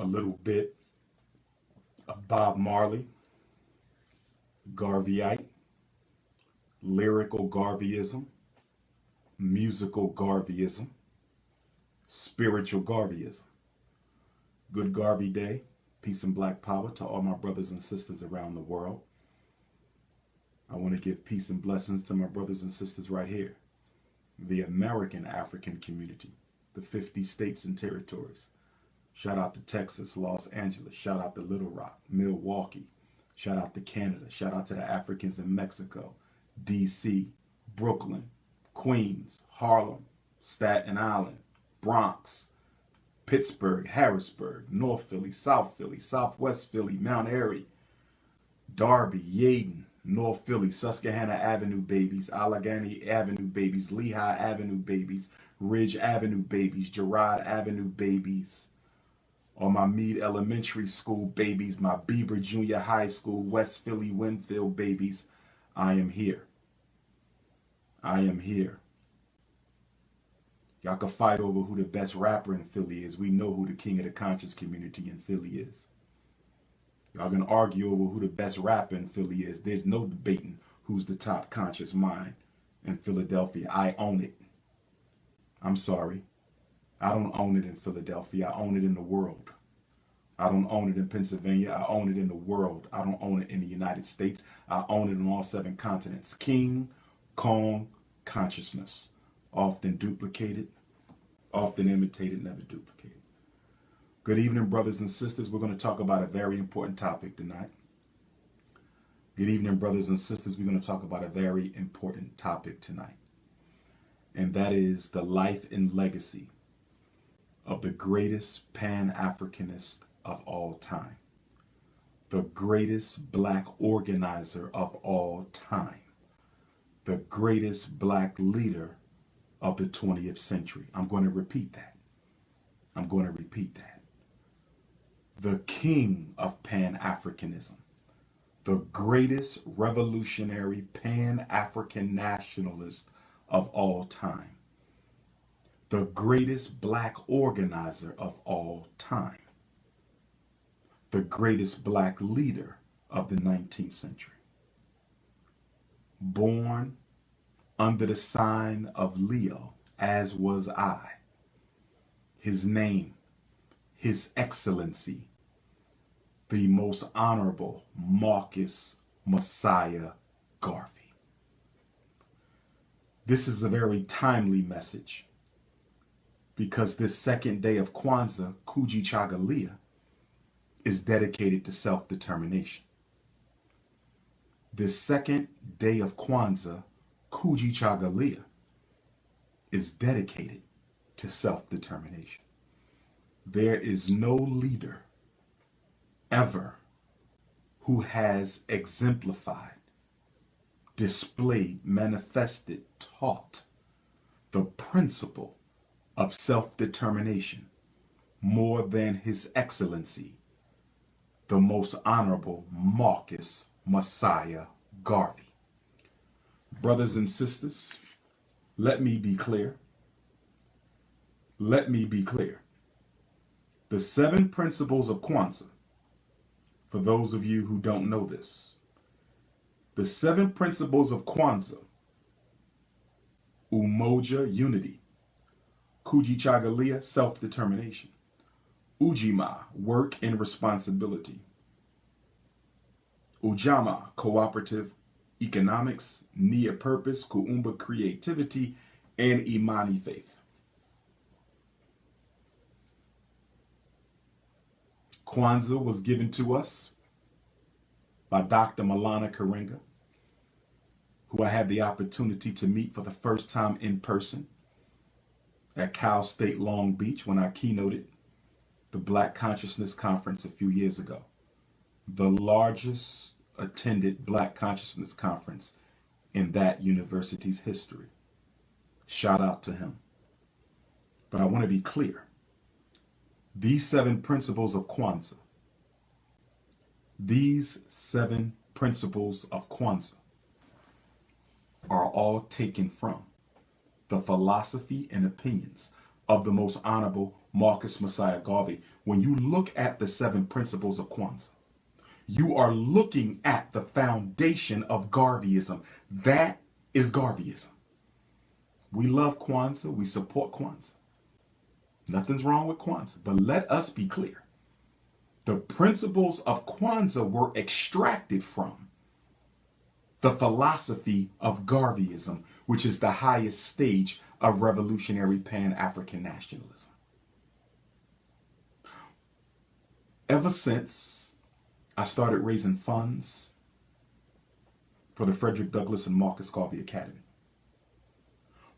little bit of Bob Marley, Garveyite, lyrical Garveyism, musical Garveyism, spiritual Garveyism. Good Garvey Day, peace and black power to all my brothers and sisters around the world. I want to give peace and blessings to my brothers and sisters right here, the American African community, the 50 states and territories. Shout out to Texas, Los Angeles. Shout out to Little Rock, Milwaukee. Shout out to Canada. Shout out to the Africans in Mexico, DC, Brooklyn, Queens, Harlem, Staten Island, Bronx, Pittsburgh, Harrisburg, North Philly, South Philly, Southwest Philly, Mount Airy, Darby, Yeadon, North Philly, Susquehanna Avenue babies, Allegheny Avenue babies, Lehigh Avenue babies, Ridge Avenue babies, Girard Avenue babies, all my Meade Elementary School babies, my Bieber Junior High School, West Philly, Winfield babies. I am here. I am here. Y'all can fight over who the best rapper in Philly is. We know who the king of the conscious community in Philly is. Y'all gonna argue over who the best rapper in Philly is. There's no debating who's the top conscious mind in Philadelphia. I own it. I'm sorry. I don't own it in Philadelphia. I own it in the world. I don't own it in Pennsylvania. I own it in the world. I don't own it in the United States. I own it on all 7 continents. King Kong consciousness. Often duplicated, often imitated, never duplicated. Good evening, brothers and sisters. We're going to talk about a very important topic tonight. Good evening, brothers and sisters. We're going to talk about a very important topic tonight. And that is the life and legacy of the greatest Pan-Africanist of all time. The greatest black organizer of all time. The greatest black leader of the 20th century. I'm going to repeat that. I'm going to repeat that. The king of Pan-Africanism, the greatest revolutionary Pan-African nationalist of all time, the greatest black organizer of all time, the greatest black leader of the 19th century. Born under the sign of Leo, as was I. His name, His Excellency, the Most Honorable Marcus Messiah Garvey. This is a very timely message because this second day of Kwanzaa, Kujichagulia, is dedicated to self-determination. This second day of Kwanzaa, Kujichagulia, is dedicated to self-determination. There is no leader ever who has exemplified, displayed, manifested, taught the principle of self-determination more than His Excellency, the Most Honorable Marcus Messiah Garvey. Brothers and sisters, let me be clear. Let me be clear. The 7 principles of Kwanzaa, for those of you who don't know this, the 7 principles of Kwanzaa: Umoja, unity; Kujichagulia, self-determination; UmAR, work and responsibility; Ujamaa, cooperative economics; Nia, purpose; Kuumba, creativity; and Imani, faith. Kwanzaa was given to us by Dr. Malana Karenga, who I had the opportunity to meet for the first time in person at Cal State Long Beach when I keynoted the Black Consciousness Conference a few years ago, the largest attended Black Consciousness Conference in that university's history. Shout out to him. But I want to be clear. These 7 principles of Kwanzaa, these 7 principles of Kwanzaa are all taken from the philosophy and opinions of the Most Honorable Marcus Messiah Garvey. When you look at the 7 principles of Kwanzaa, you are looking at the foundation of Garveyism. That is Garveyism. We love Kwanzaa. We support Kwanzaa. Nothing's wrong with Kwanzaa. But let us be clear. The principles of Kwanzaa were extracted from the philosophy of Garveyism, which is the highest stage of revolutionary Pan-African nationalism. Ever since I started raising funds for the Frederick Douglass and Marcus Garvey Academy,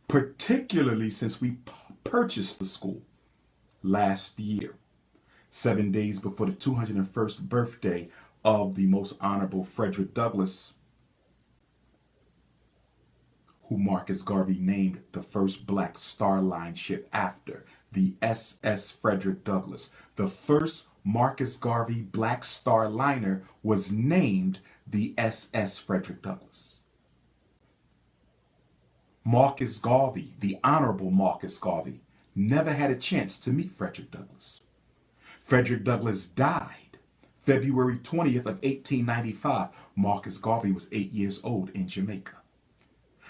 particularly since we purchased the school last year, 7 days before the 201st birthday of the Most Honorable Frederick Douglass, who Marcus Garvey named the first Black Star Line ship after, the SS Frederick Douglass. The first Marcus Garvey Black Star Liner was named the SS Frederick Douglass. Marcus Garvey, the Honorable Marcus Garvey, never had a chance to meet Frederick Douglass. Frederick Douglass died February 20th of 1895. Marcus Garvey was 8 years old in Jamaica.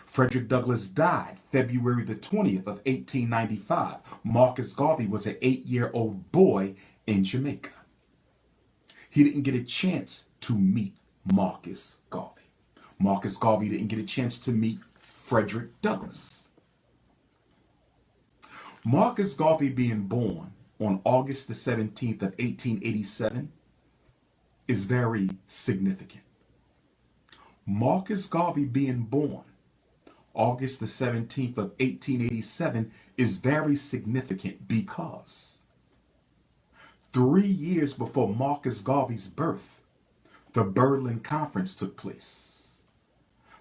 Frederick Douglass died February the 20th of 1895. Marcus Garvey was an 8-year-old boy in Jamaica. He didn't get a chance to meet Marcus Garvey. Marcus Garvey didn't get a chance to meet Frederick Douglass. Marcus Garvey being born on August the 17th of 1887 is very significant. Marcus Garvey being born August the 17th of 1887 is very significant because 3 years before Marcus Garvey's birth, the Berlin Conference took place.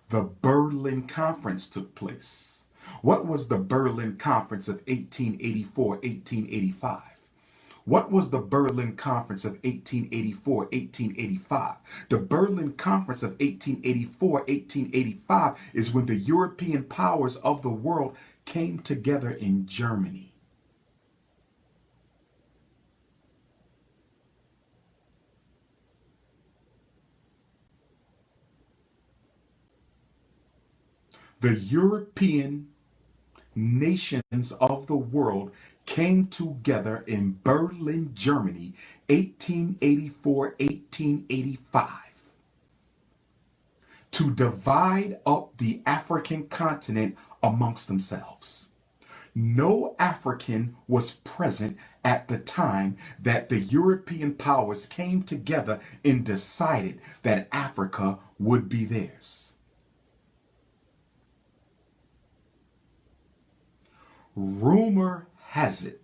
The Berlin Conference took place. What was the Berlin Conference of 1884-1885? What was the Berlin Conference of 1884-1885? The Berlin Conference of 1884-1885 is when the European powers of the world came together in Germany. The European nations of the world came together in Berlin, Germany, 1884-1885, to divide up the African continent amongst themselves. No African was present at the time that the European powers came together and decided that Africa would be theirs. Rumor has it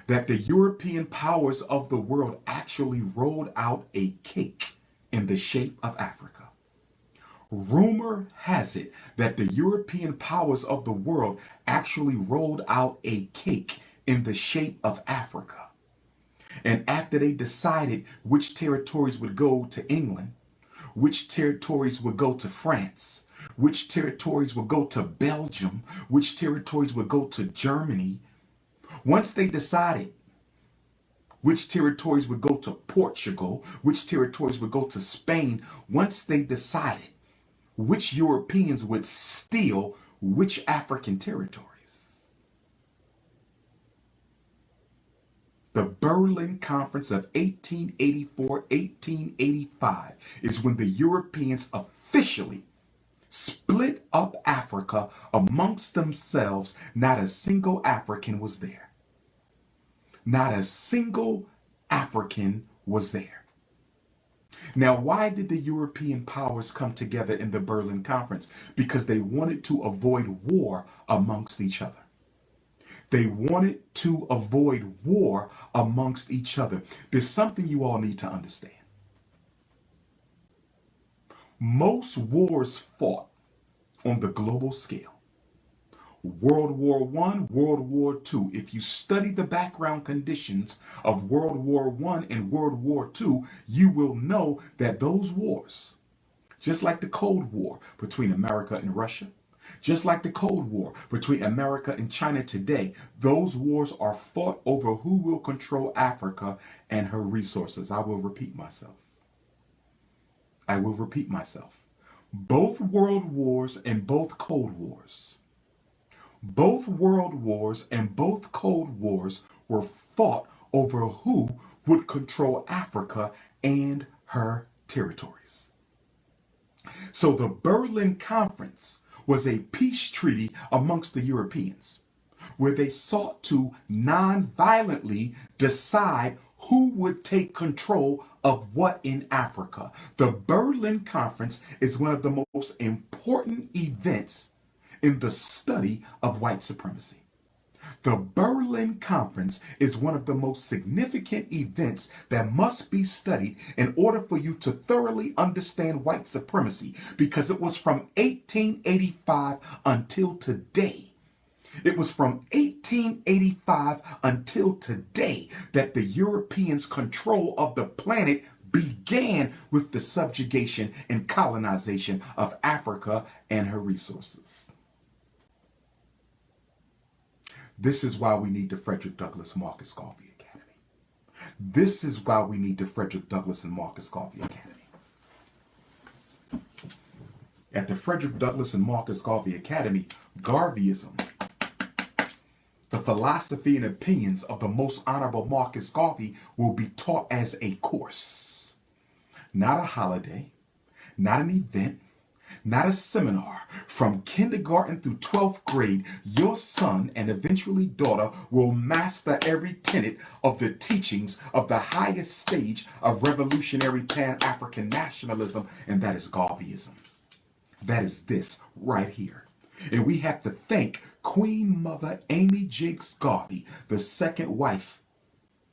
that the European powers of the world actually rolled out a cake in the shape of Africa. Rumor has it that the European powers of the world actually rolled out a cake in the shape of Africa. And after they decided which territories would go to England, which territories would go to France, which territories would go to Belgium, which territories would go to Germany. Once they decided which territories would go to Portugal, which territories would go to Spain, once they decided which Europeans would steal which African territories, the Berlin Conference of 1884-1885 is when the Europeans officially split up Africa amongst themselves. Not a single African was there. Not a single African was there. Now, why did the European powers come together in the Berlin Conference? Because they wanted to avoid war amongst each other. They wanted to avoid war amongst each other. There's something you all need to understand. Most wars fought on the global scale. World War I, World War II. If you study the background conditions of World War I and World War II, you will know that those wars Just like the Cold War between America and Russia, just like the Cold War between America and China today, those wars are fought over who will control Africa and her resources. I will repeat myself. I will repeat myself. Both world wars and both Cold Wars. Both world wars and both Cold Wars were fought over who would control Africa and her territories. So the Berlin Conference was a peace treaty amongst the Europeans, where they sought to non-violently decide who would take control of what in Africa. The Berlin Conference is one of the most important events in the study of white supremacy. The Berlin Conference is one of the most significant events that must be studied in order for you to thoroughly understand white supremacy, because it was from 1885 until today. It was from 1885 until today that the Europeans' control of the planet began with the subjugation and colonization of Africa and her resources. This is why we need the Frederick Douglass Marcus Garvey Academy. This is why we need the Frederick Douglass and Marcus Garvey Academy. At the Frederick Douglass and Marcus Garvey Academy, Garveyism, the philosophy and opinions of the most honorable Marcus Garvey, will be taught as a course. Not a holiday, not an event, not a seminar. From kindergarten through 12th grade, your son and eventually daughter will master every tenet of the teachings of the highest stage of revolutionary Pan-African nationalism, and that is Garveyism. That is this right here. And we have to thank Queen Mother Amy Jiggs Garvey, the second wife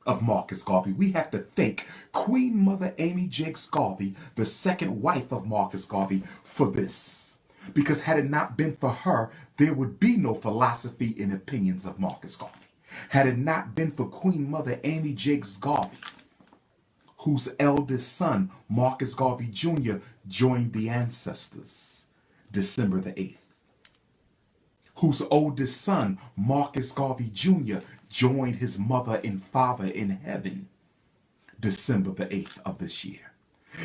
of Marcus Garvey. We have to thank Queen Mother Amy Jiggs Garvey, the second wife of Marcus Garvey, for this. Because had it not been for her, there would be no philosophy and opinions of Marcus Garvey. Had it not been for Queen Mother Amy Jiggs Garvey, whose eldest son, Marcus Garvey Jr., joined the ancestors December the 8th. Whose oldest son, Marcus Garvey Jr., joined his mother and father in heaven December the 8th of this year.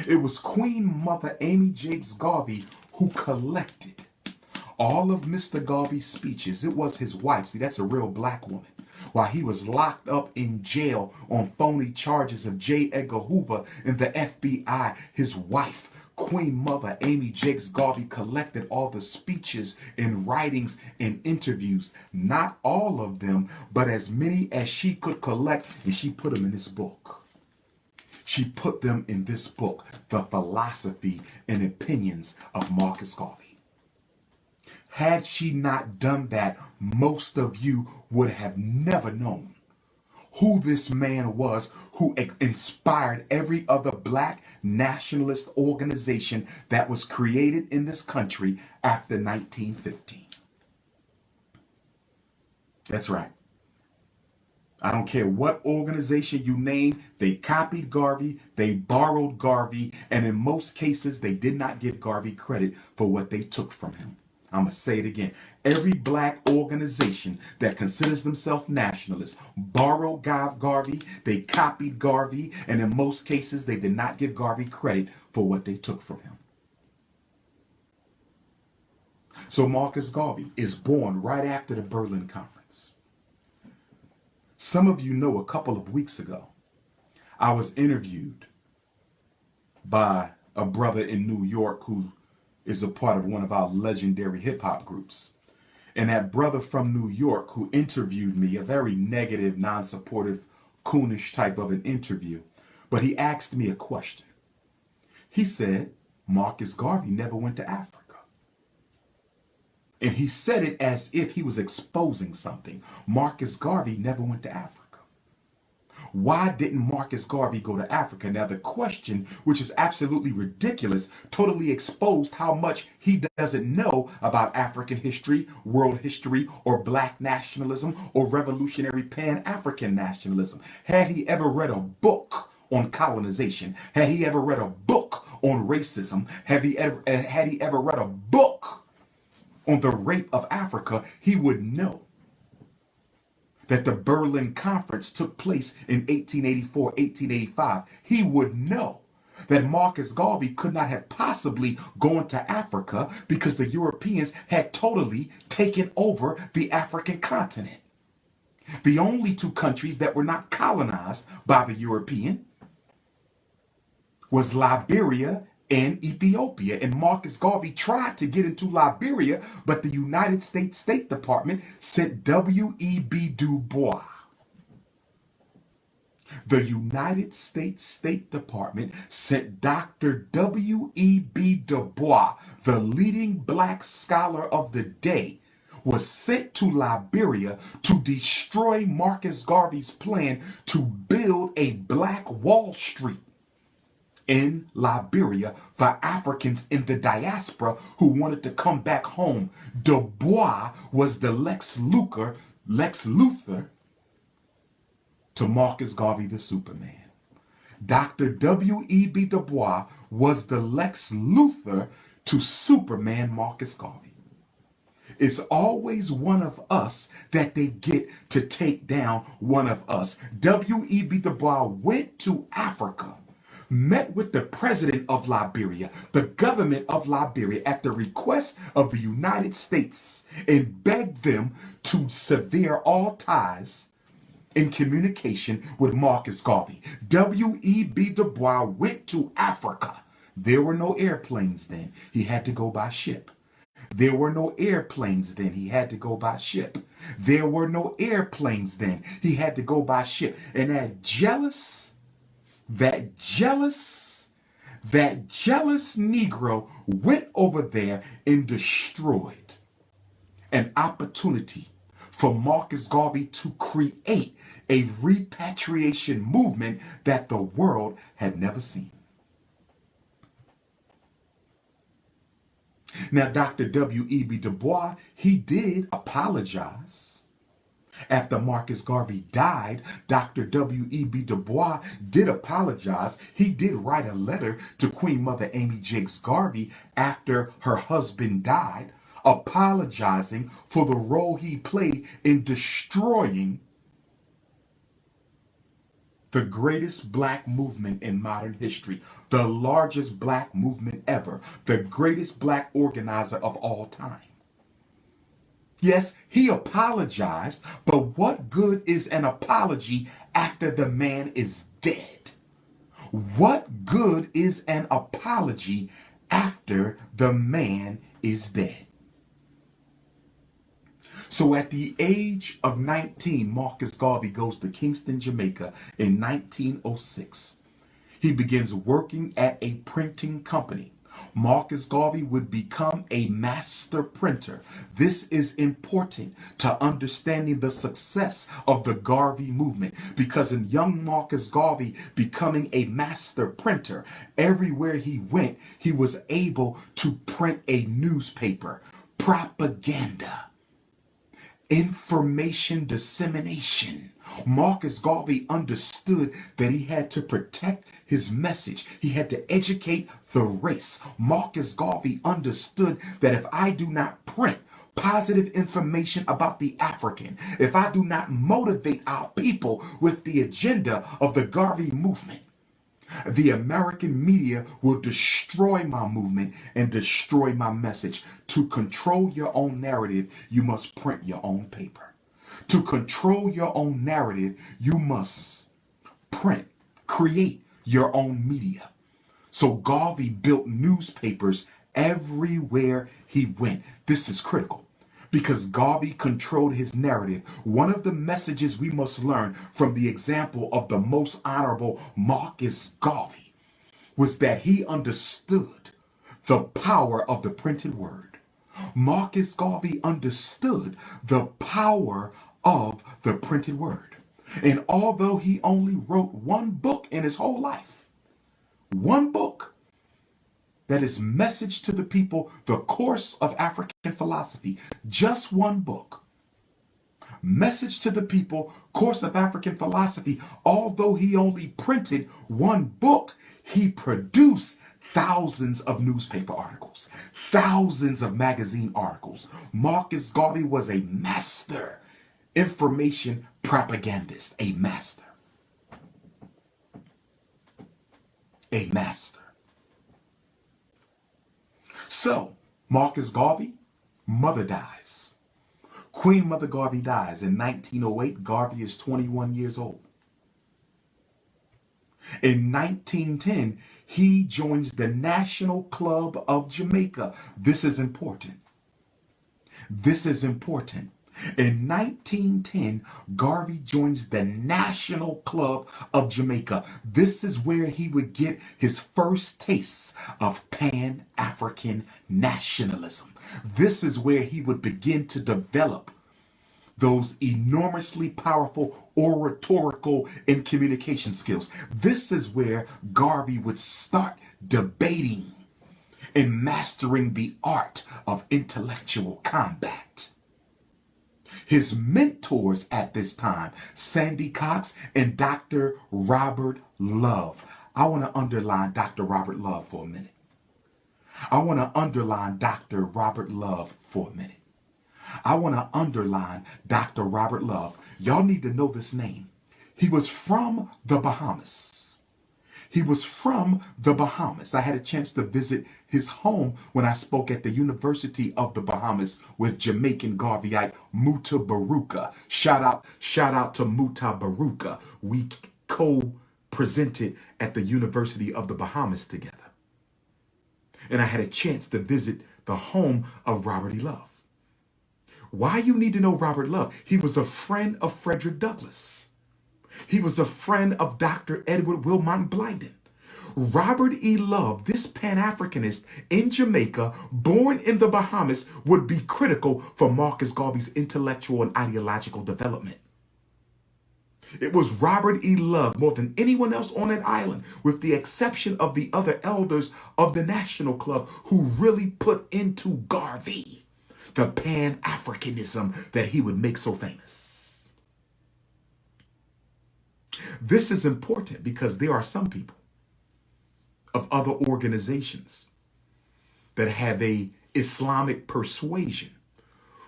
It was Queen Mother Amy Jiggs Garvey who collected all of Mr. Garvey's speeches. It was his wife. See, that's a real black woman. While he was locked up in jail on phony charges of J. Edgar Hoover and the FBI, his wife, Queen Mother Amy Jiggs Garvey, collected all the speeches and writings and interviews. Not all of them, but as many as she could collect, and she put them in this book. She put them in this book, The Philosophy and Opinions of Marcus Garvey. Had she not done that, most of you would have never known who this man was who inspired every other black nationalist organization that was created in this country after 1915. That's right. I don't care what organization you name, they copied Garvey, they borrowed Garvey, and in most cases, they did not give Garvey credit for what they took from him. I'm going to say it again. Every black organization that considers themselves nationalists borrowed Garvey, they copied Garvey, and in most cases, they did not give Garvey credit for what they took from him. So Marcus Garvey is born right after the Berlin Conference. Some of you know a couple of weeks ago, I was interviewed by a brother in New York who is a part of one of our legendary hip-hop groups. And that brother from New York who interviewed me, a very negative, non-supportive, coonish type of an interview, but he asked me a question. He said, Marcus Garvey never went to Africa. And he said it as if he was exposing something. Marcus Garvey never went to Africa. Why didn't Marcus Garvey go to Africa? Now, the question, which is absolutely ridiculous, totally exposed how much he doesn't know about African history, world history, or black nationalism, or revolutionary Pan-African nationalism. Had he ever read a book on colonization? Had he ever read a book on racism, had he ever read a book on the rape of Africa, he would know that the Berlin Conference took place in 1884, 1885. He would know that Marcus Garvey could not have possibly gone to Africa because the Europeans had totally taken over the African continent. The only two countries that were not colonized by the European was Liberia and Ethiopia. And Marcus Garvey tried to get into Liberia, but the United States State Department sent W.E.B. Du Bois. The United States State Department sent Dr. W.E.B. Du Bois, the leading black scholar of the day, was sent to Liberia to destroy Marcus Garvey's plan to build a black Wall Street in Liberia for Africans in the diaspora who wanted to come back home. Du Bois was the Lex Luthor to Marcus Garvey the Superman. Dr. W.E.B. Du Bois was the Lex Luthor to Superman Marcus Garvey. It's always one of us that they get to take down one of us. W.E.B. Du Bois went to Africa, met with the president of Liberia, the government of Liberia, at the request of the United States, and begged them to sever all ties in communication with Marcus Garvey. W.E.B. Du Bois went to Africa. There were no airplanes then. He had to go by ship. There were no airplanes then. He had to go by ship. There were no airplanes then. He had to go by ship. And that jealous Negro went over there and destroyed an opportunity for Marcus Garvey to create a repatriation movement that the world had never seen. Now, Dr. W.E.B. Du Bois, he did apologize. After Marcus Garvey died, Dr. W.E.B. Du Bois did apologize. He did write a letter to Queen Mother Amy Jakes Garvey after her husband died, apologizing for the role he played in destroying the greatest black movement in modern history, the largest black movement ever, the greatest black organizer of all time. Yes, he apologized, but what good is an apology after the man is dead? What good is an apology after the man is dead? So at the age of 19, Marcus Garvey goes to Kingston, Jamaica in 1906. He begins working at a printing company. Marcus Garvey would become a master printer. This is important to understanding the success of the Garvey movement, because in young Marcus Garvey becoming a master printer, everywhere he went, he was able to print a newspaper, propaganda, information dissemination. Marcus Garvey understood that he had to protect his message. He had to educate the race. Marcus Garvey understood that if I do not print positive information about the African, if I do not motivate our people with the agenda of the Garvey movement, the American media will destroy my movement and destroy my message. To control your own narrative, you must print your own paper. To control your own narrative, you must print, create your own media. So Garvey built newspapers everywhere he went. This is critical, because Garvey controlled his narrative. One of the messages we must learn from the example of the most honorable Marcus Garvey was that he understood the power of the printed word. Marcus Garvey understood the power of the printed word. And although he only wrote one book in his whole life, one book, that is Message to the People, The Course of African Philosophy, just one book. Message to the People, Course of African Philosophy. Although he only printed one book, he produced thousands of newspaper articles, thousands of magazine articles. Marcus Garvey was a master information propagandist, a master. A master. So, Marcus Garvey, mother dies. Queen Mother Garvey dies in 1908. Garvey is 21 years old. In 1910, he joins the National Club of Jamaica. This is important. This is important. In 1910, Garvey joins the National Club of Jamaica. This is where he would get his first tastes of Pan-African nationalism. This is where he would begin to develop those enormously powerful oratorical and communication skills. This is where Garvey would start debating and mastering the art of intellectual combat. His mentors at this time, Sandy Cox and Dr. Robert Love. I want to underline Dr. Robert Love for a minute. I want to underline Dr. Robert Love for a minute. I want to underline Dr. Robert Love. Y'all need to know this name. He was from the Bahamas. He was from the Bahamas. I had a chance to visit his home when I spoke at the University of the Bahamas with Jamaican Garveyite Muta Baruka. Shout out to Muta Baruka. We co-presented at the University of the Bahamas together. And I had a chance to visit the home of Robert E. Love. Why you need to know Robert Love? He was a friend of Frederick Douglass. He was a friend of Dr. Edward Wilmot Blyden. Robert E. Love, this Pan-Africanist in Jamaica, born in the Bahamas, would be critical for Marcus Garvey's intellectual and ideological development. It was Robert E. Love, more than anyone else on that island, with the exception of the other elders of the National Club, who really put into Garvey the Pan-Africanism that he would make so famous. This is important because there are some people of other organizations that have a Islamic persuasion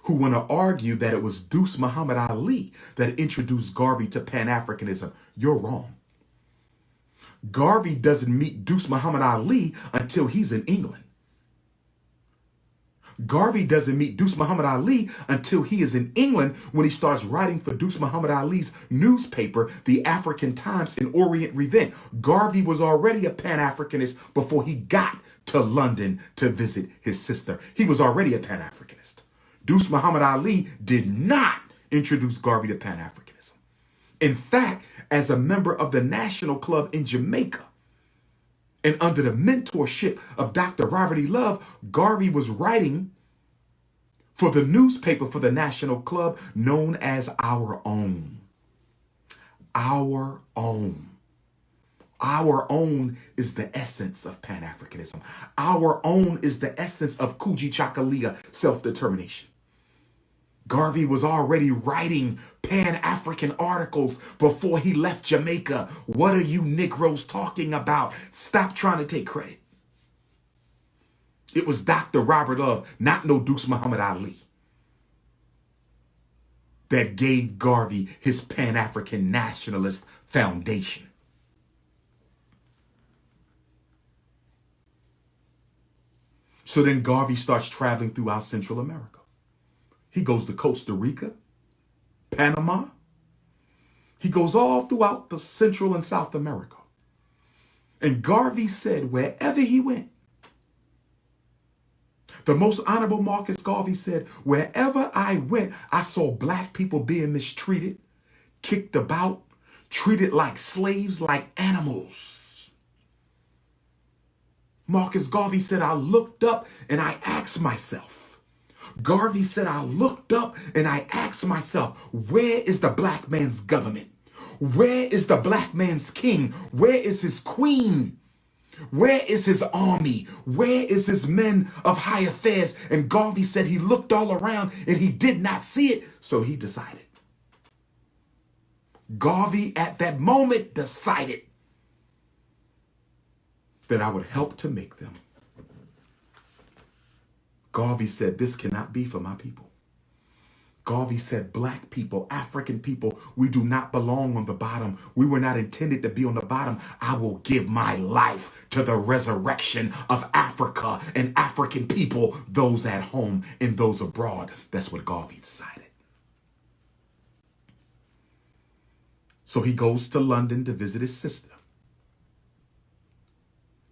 who want to argue that it was Deuce Muhammad Ali that introduced Garvey to Pan-Africanism. You're wrong. Garvey doesn't meet Deuce Muhammad Ali until he's in England. Garvey doesn't meet Deuce Muhammad Ali until he is in England, when he starts writing for Deuce Muhammad Ali's newspaper, the African Times and Orient Review. Garvey was already a Pan-Africanist before he got to London to visit his sister. He was already a Pan-Africanist. Deuce Muhammad Ali did not introduce Garvey to Pan-Africanism. In fact, as a member of the National Club in Jamaica, and under the mentorship of Dr. Robert E. Love, Garvey was writing for the newspaper for the National Club known as Our Own. Our Own. Our Own is the essence of Pan-Africanism. Our Own is the essence of Kuji-Chakalia, self-determination. Garvey was already writing Pan-African articles before he left Jamaica. What are you Negroes talking about? Stop trying to take credit. It was Dr. Robert Love, not no Deuce Muhammad Ali, that gave Garvey his Pan-African nationalist foundation. So then Garvey starts traveling throughout Central America. He goes to Costa Rica, Panama. He goes all throughout the Central and South America. And Garvey said wherever he went, the most honorable Marcus Garvey said, wherever I went, I saw black people being mistreated, kicked about, treated like slaves, like animals. Marcus Garvey said, I looked up and I asked myself, Garvey said, I looked up and I asked myself, where is the black man's government? Where is the black man's king? Where is his queen? Where is his army? Where is his men of high affairs? And Garvey said he looked all around and he did not see it. So he decided. Garvey at that moment decided that I would help to make them. Garvey said, this cannot be for my people. Garvey said, black people, African people, we do not belong on the bottom. We were not intended to be on the bottom. I will give my life to the resurrection of Africa and African people, those at home and those abroad. That's what Garvey decided. So he goes to London to visit his sister.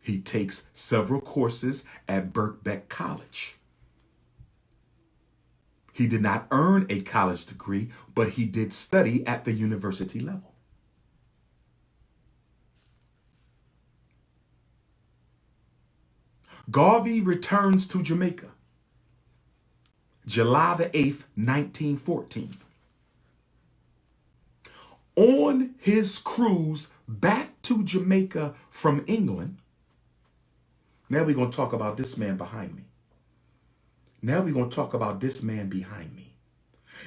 He takes several courses at Birkbeck College. He did not earn a college degree, but he did study at the university level. Garvey returns to Jamaica, July the 8th, 1914. On his cruise back to Jamaica from England, now we're going to talk about this man behind me. Now we're going to talk about this man behind me.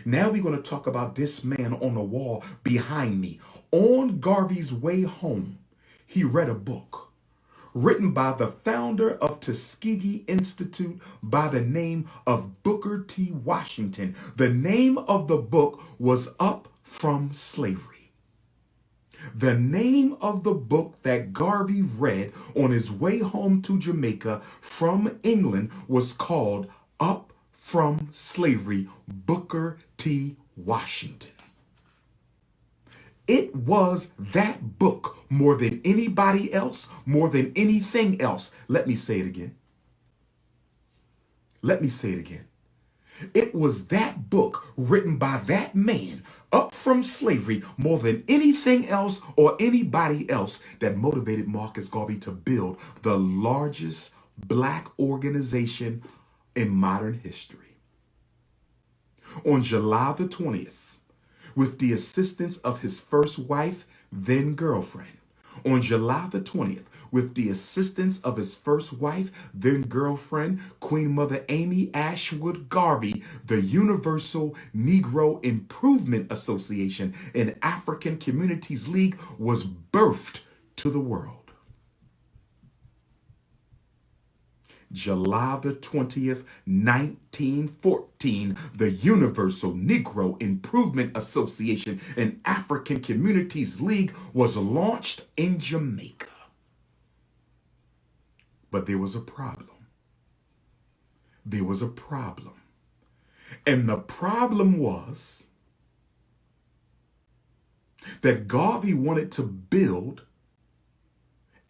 Now we're going to talk about this man on the wall behind me. On Garvey's way home, he read a book written by the founder of Tuskegee Institute by the name of Booker T. Washington. The name of the book was Up from Slavery. The name of the book that Garvey read on his way home to Jamaica from England was called Up from Slavery, Booker T. Washington. It was that book more than anybody else, more than anything else. Let me say it again. Let me say it again. It was that book written by that man up from slavery more than anything else or anybody else that motivated Marcus Garvey to build the largest black organization in modern history. On July the 20th, with the assistance of his first wife, then girlfriend, on July the 20th, with the assistance of his first wife, then girlfriend, Queen Mother Amy Ashwood Garvey, the Universal Negro Improvement Association and African Communities League was birthed to the world. July the 20th, 1914, the Universal Negro Improvement Association and African Communities League was launched in Jamaica. But there was a problem. There was a problem. And the problem was that Garvey wanted to build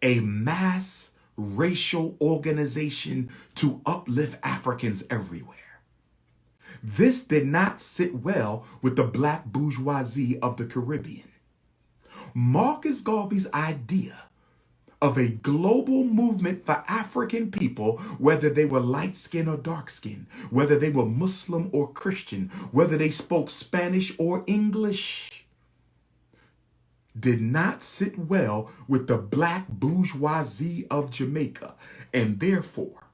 a mass racial organization to uplift Africans everywhere. This did not sit well with the black bourgeoisie of the Caribbean. Marcus Garvey's idea of a global movement for African people, whether they were light-skinned or dark-skinned, whether they were Muslim or Christian, whether they spoke Spanish or English, did not sit well with the black bourgeoisie of Jamaica. And therefore,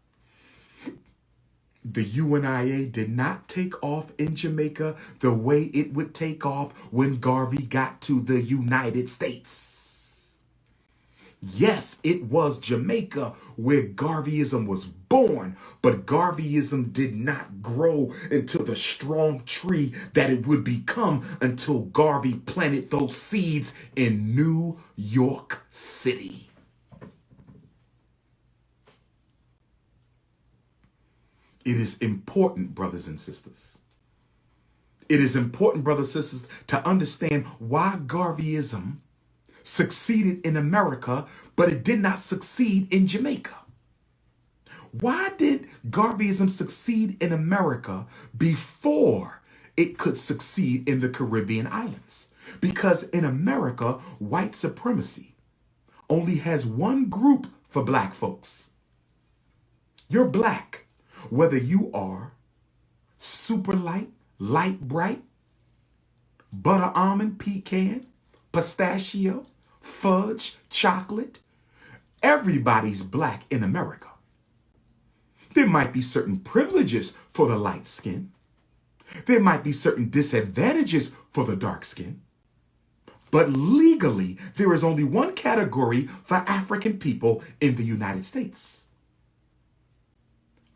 the UNIA did not take off in Jamaica the way it would take off when Garvey got to the United States. Yes, it was Jamaica where Garveyism was born, but Garveyism did not grow into the strong tree that it would become until Garvey planted those seeds in New York City. It is important, brothers and sisters. It is important, brothers and sisters, to understand why Garveyism succeeded in America, but it did not succeed in Jamaica. Why did Garveyism succeed in America before it could succeed in the Caribbean islands? Because in America, white supremacy only has one group for black folks. You're black, whether you are super light, light bright, butter almond, pecan, pistachio, fudge, chocolate. Everybody's black in America. There might be certain privileges for the light skin. There might be certain disadvantages for the dark skin. But legally, there is only one category for African people in the United States.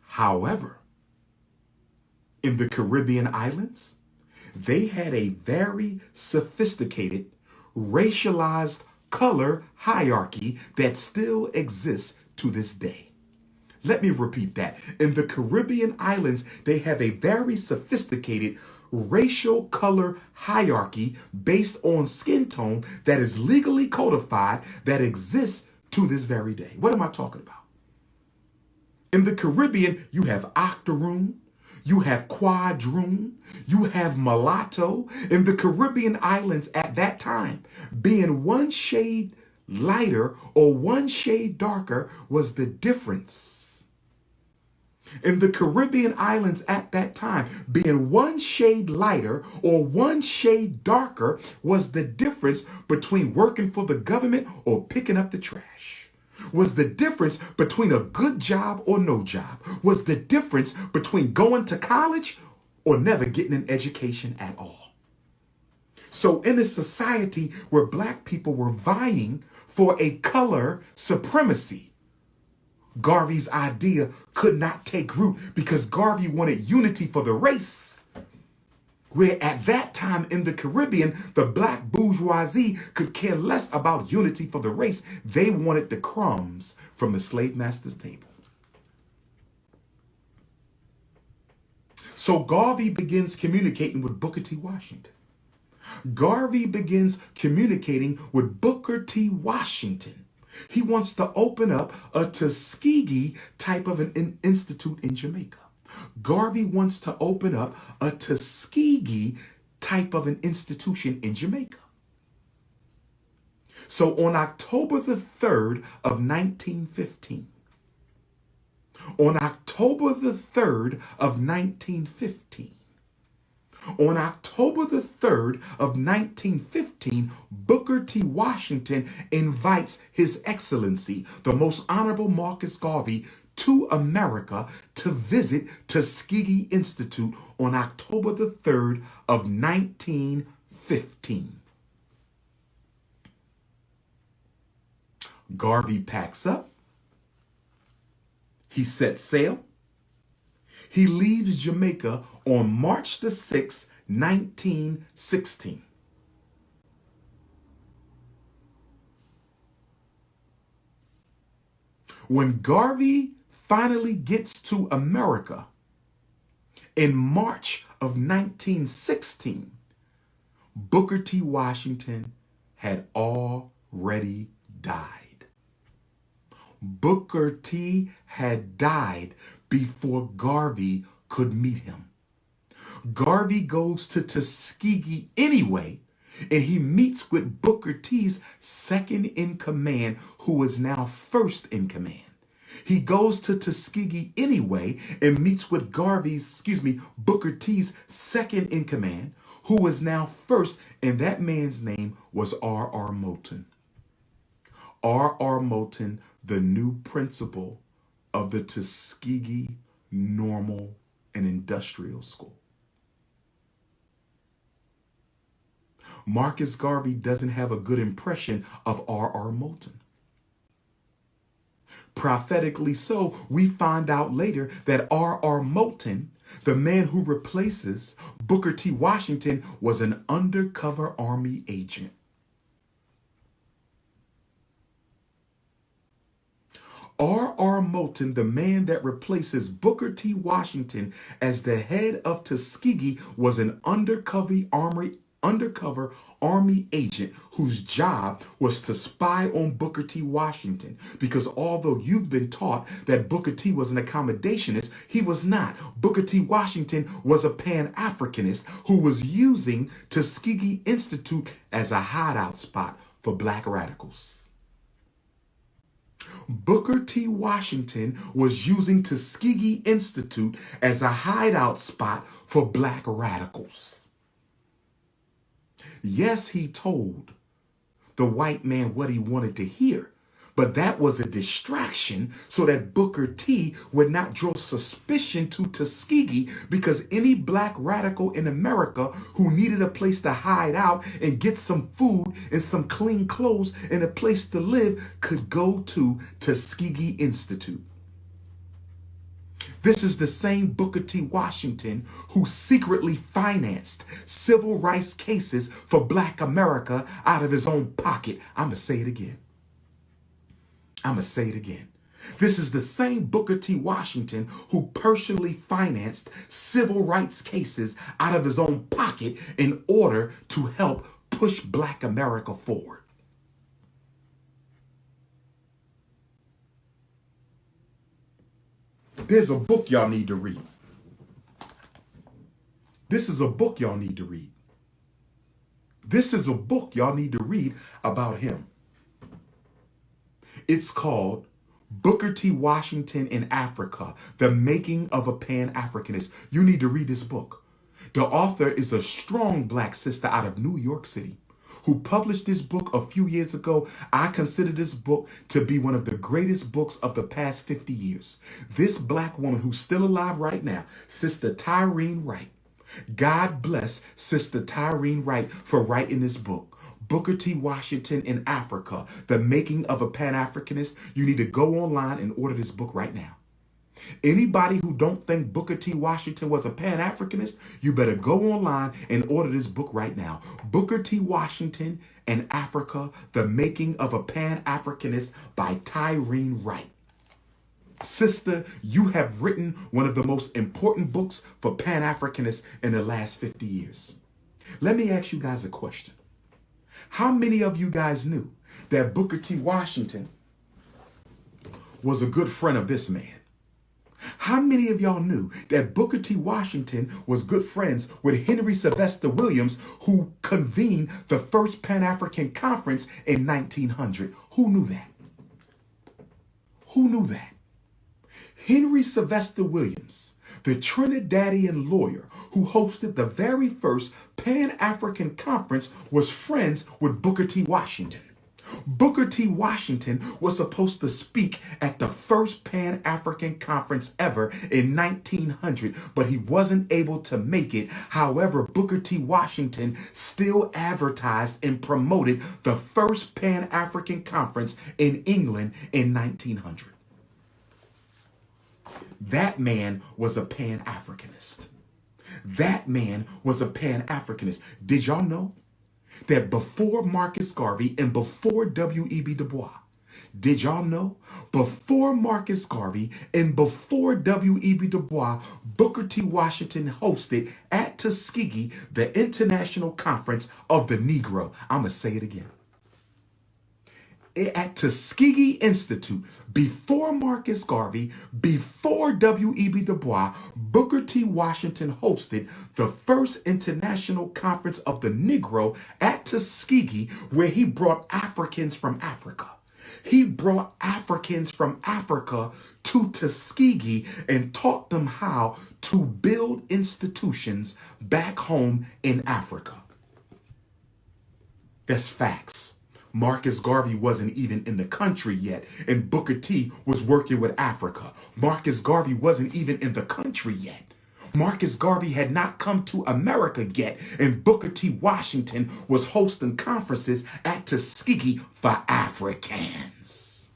However, in the Caribbean islands, they had a very sophisticated, racialized color hierarchy that still exists to this day. Let me repeat that. In the Caribbean islands, they have a very sophisticated racial color hierarchy based on skin tone that is legally codified that exists to this very day. What am I talking about? In the Caribbean, you have octoroon, you have quadroon, you have mulatto. In the Caribbean islands at that time, being one shade lighter or one shade darker was the difference. In the Caribbean islands at that time, being one shade lighter or one shade darker was the difference between working for the government or picking up the trash. Was the difference between a good job or no job. Was the difference between going to college or never getting an education at all. So in a society where black people were vying for a color supremacy, Garvey's idea could not take root because Garvey wanted unity for the race. Where at that time in the Caribbean, the black bourgeoisie could care less about unity for the race. They wanted the crumbs from the slave master's table. So Garvey begins communicating with Booker T. Washington. Garvey begins communicating with Booker T. Washington. He wants to open up a Tuskegee type of an institute in Jamaica. Garvey wants to open up a Tuskegee type of an institution in Jamaica. So on October the 3rd of 1915, on October the 3rd of 1915, on October the 3rd of 1915, Booker T. Washington invites His Excellency, the Most Honorable Marcus Garvey, to America to visit Tuskegee Institute on October the 3rd of 1915. Garvey packs up. He sets sail. He leaves Jamaica on March the 6th, 1916. When Garvey finally gets to America in March of 1916, Booker T. Washington had already died. Booker T. had died before Garvey could meet him. Garvey goes to Tuskegee anyway, and he meets with Booker T's second in command, who is now first in command. He goes to Tuskegee anyway and meets with Booker T's second in command, who is now first, and that man's name was R.R. Moulton. R.R. Moulton, the new principal of the Tuskegee Normal and Industrial School. Marcus Garvey doesn't have a good impression of R.R. Moulton. Prophetically so, we find out later that R.R. Moulton, the man who replaces Booker T. Washington, was an undercover Army agent. R.R. Moulton, the man that replaces Booker T. Washington as the head of Tuskegee, was an undercover Army agent whose job was to spy on Booker T. Washington. Because although you've been taught that Booker T. was an accommodationist, he was not. Booker T. Washington was a Pan-Africanist who was using Tuskegee Institute as a hideout spot for black radicals. Booker T. Washington was using Tuskegee Institute as a hideout spot for black radicals. Yes, he told the white man what he wanted to hear, But that was a distraction so that Booker T would not draw suspicion to Tuskegee, because any black radical in America who needed a place to hide out and get some food and some clean clothes and a place to live could go to Tuskegee Institute. This is the same Booker T. Washington who secretly financed civil rights cases for black America out of his own pocket. I'm going to say it again. This is the same Booker T. Washington who personally financed civil rights cases out of his own pocket in order to help push black America forward. There's a book y'all need to read. This is a book y'all need to read. This is a book y'all need to read about him. It's called Booker T. Washington in Africa, The Making of a Pan-Africanist. You need to read this book. The author is a strong black sister out of New York City who published this book a few years ago. I consider this book to be one of the greatest books of the past 50 years. This black woman who's still alive right now, Sister Tyreen Wright. God bless Sister Tyreen Wright for writing this book. Booker T. Washington in Africa, The Making of a Pan-Africanist. You need to go online and order this book right now. Anybody who don't think Booker T. Washington was a Pan-Africanist, you better go online and order this book right now. Booker T. Washington and Africa, The Making of a Pan-Africanist by Tyreen Wright. Sister, you have written one of the most important books for Pan-Africanists in the last 50 years. Let me ask you guys a question. How many of you guys knew that Booker T. Washington was a good friend of this man? How many of y'all knew that Booker T. Washington was good friends with Henry Sylvester Williams, who convened the first Pan-African Conference in 1900? Who knew that? Who knew that? Henry Sylvester Williams, the Trinidadian lawyer who hosted the very first Pan-African Conference, was friends with Booker T. Washington. Booker T. Washington was supposed to speak at the first Pan-African Conference ever in 1900, but he wasn't able to make it. However, Booker T. Washington still advertised and promoted the first Pan-African Conference in England in 1900. That man was a Pan-Africanist. That man was a Pan-Africanist. Did y'all know that before Marcus Garvey and before W.E.B. Du Bois, did y'all know before Marcus Garvey and before W.E.B. Du Bois, Booker T. Washington hosted at Tuskegee the International Conference of the Negro? I'm going to say it again. At Tuskegee Institute, before Marcus Garvey, before W.E.B. Du Bois, Booker T. Washington hosted the first International Conference of the Negro at Tuskegee, where he brought Africans from Africa. He brought Africans from Africa to Tuskegee and taught them how to build institutions back home in Africa. That's facts. Marcus Garvey wasn't even in the country yet, and Booker T was working with Africa. Marcus Garvey wasn't even in the country yet. Marcus Garvey had not come to America yet, and Booker T. Washington was hosting conferences at Tuskegee for Africans.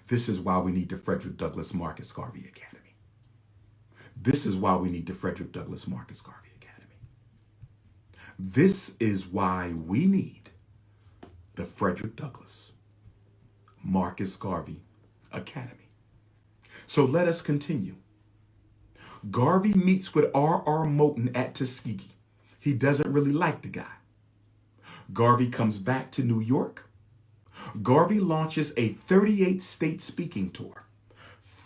This is why we need the Frederick Douglass Marcus Garvey Academy. This is why we need the Frederick Douglass Marcus Garvey Academy. This is why we need the Frederick Douglass Marcus Garvey Academy. So let us continue. Garvey meets with R.R. Moulton at Tuskegee. He doesn't really like the guy. Garvey comes back to New York. Garvey launches a 38-state speaking tour.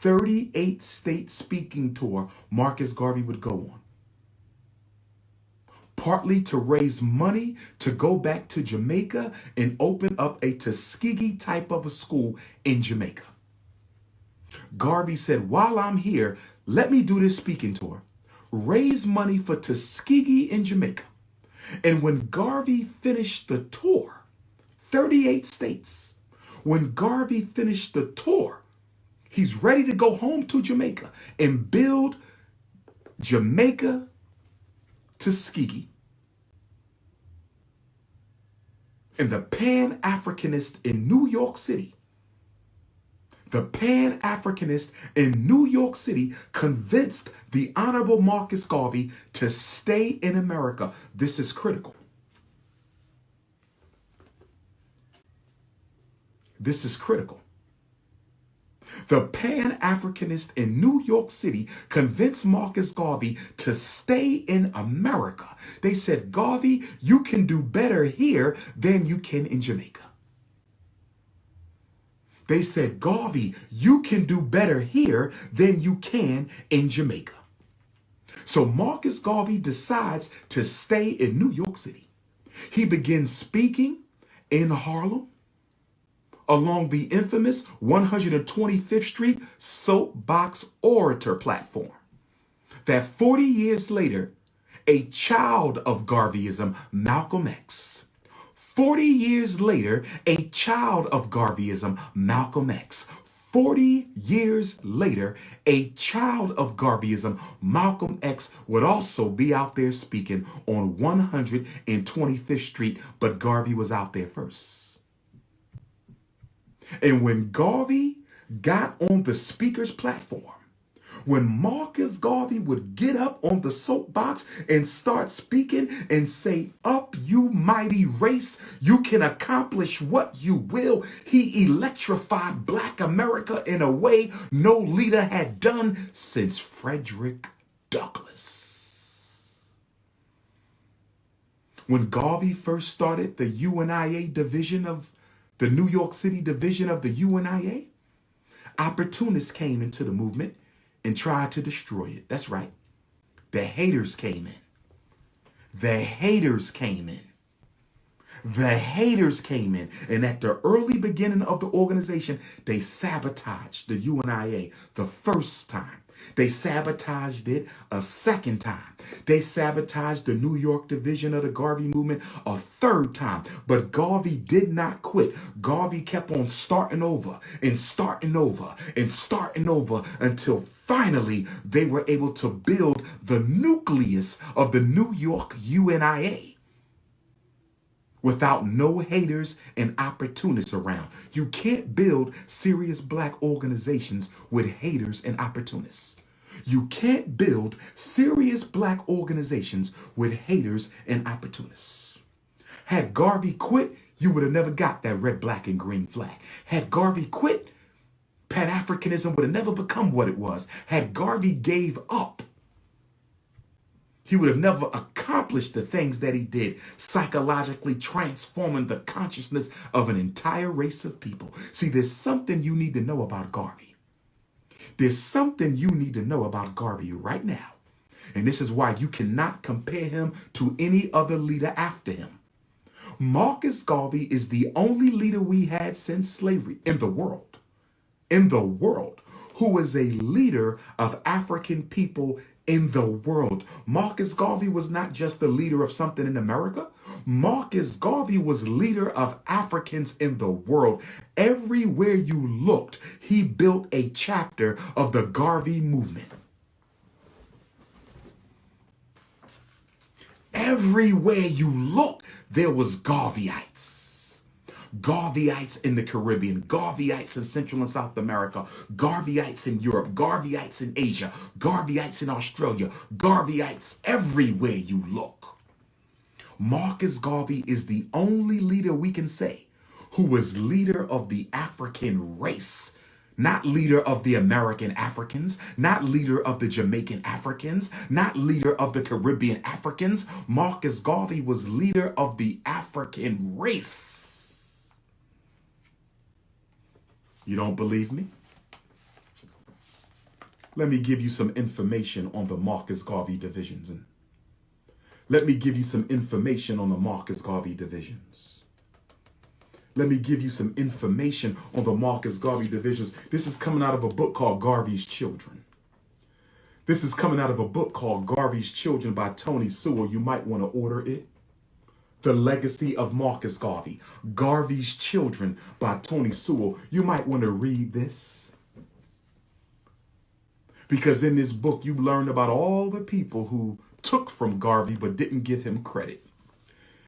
38-state speaking tour Marcus Garvey would go on. Partly to raise money to go back to Jamaica and open up a Tuskegee type of a school in Jamaica. Garvey said, while I'm here, let me do this speaking tour, raise money for Tuskegee in Jamaica. And when Garvey finished the tour, 38 states. When Garvey finished the tour, he's ready to go home to Jamaica and build Jamaica Tuskegee. And the Pan-Africanist in New York City, convinced the Honorable Marcus Garvey to stay in America. This is critical. This is critical. The Pan-Africanist in New York City convinced Marcus Garvey to stay in America. They said, Garvey, you can do better here than you can in Jamaica. They said, Garvey, you can do better here than you can in Jamaica. So Marcus Garvey decides to stay in New York City. He begins speaking in Harlem, along the infamous 125th Street soapbox orator platform that 40 years later, a child of Garveyism, Malcolm X. 40 years later, a child of Garveyism, Malcolm X. 40 years later, a child of Garveyism, Malcolm X, would also be out there speaking on 125th Street, but Garvey was out there first. And when Garvey got on the speaker's platform, when Marcus Garvey would get up on the soapbox and start speaking and say, up you mighty race, you can accomplish what you will, he electrified Black America in a way no leader had done since Frederick Douglass. When Garvey first started the UNIA division of the New York City division of the UNIA, opportunists came into the movement and tried to destroy it. That's right. The haters came in. The haters came in. The haters came in. And at the early beginning of the organization, they sabotaged the UNIA the first time. They sabotaged it a second time. They sabotaged the New York division of the Garvey movement a third time. But Garvey did not quit. Garvey kept on starting over and starting over and starting over until finally they were able to build the nucleus of the New York UNIA. Without no haters and opportunists around. You can't build serious Black organizations with haters and opportunists. You can't build serious Black organizations with haters and opportunists. Had Garvey quit, you would have never got that red, black, and green flag. Had Garvey quit, Pan-Africanism would have never become what it was. Had Garvey gave up, he would have never accomplished the things that he did, psychologically transforming the consciousness of an entire race of people. See, there's something you need to know about Garvey. There's something you need to know about Garvey right now. And this is why you cannot compare him to any other leader after him. Marcus Garvey is the only leader we had since slavery in the world, who is a leader of African people in the world. Marcus Garvey was not just the leader of something in America. Marcus Garvey was leader of Africans in the world. Everywhere you looked, he built a chapter of the Garvey movement. Everywhere you looked, there was Garveyites. Garveyites in the Caribbean, Garveyites in Central and South America, Garveyites in Europe, Garveyites in Asia, Garveyites in Australia, Garveyites everywhere you look. Marcus Garvey is the only leader we can say who was leader of the African race, not leader of the American Africans, not leader of the Jamaican Africans, not leader of the Caribbean Africans. Marcus Garvey was leader of the African race. You don't believe me? Let me give you some information on the Marcus Garvey divisions. Let me give you some information on the Marcus Garvey divisions. Let me give you some information on the Marcus Garvey divisions. This is coming out of a book called Garvey's Children. This is coming out of a book called Garvey's Children by Tony Sewell. You might want to order it. The Legacy of Marcus Garvey, Garvey's Children by Tony Sewell. You might want to read this, because in this book you learn about all the people who took from Garvey but didn't give him credit.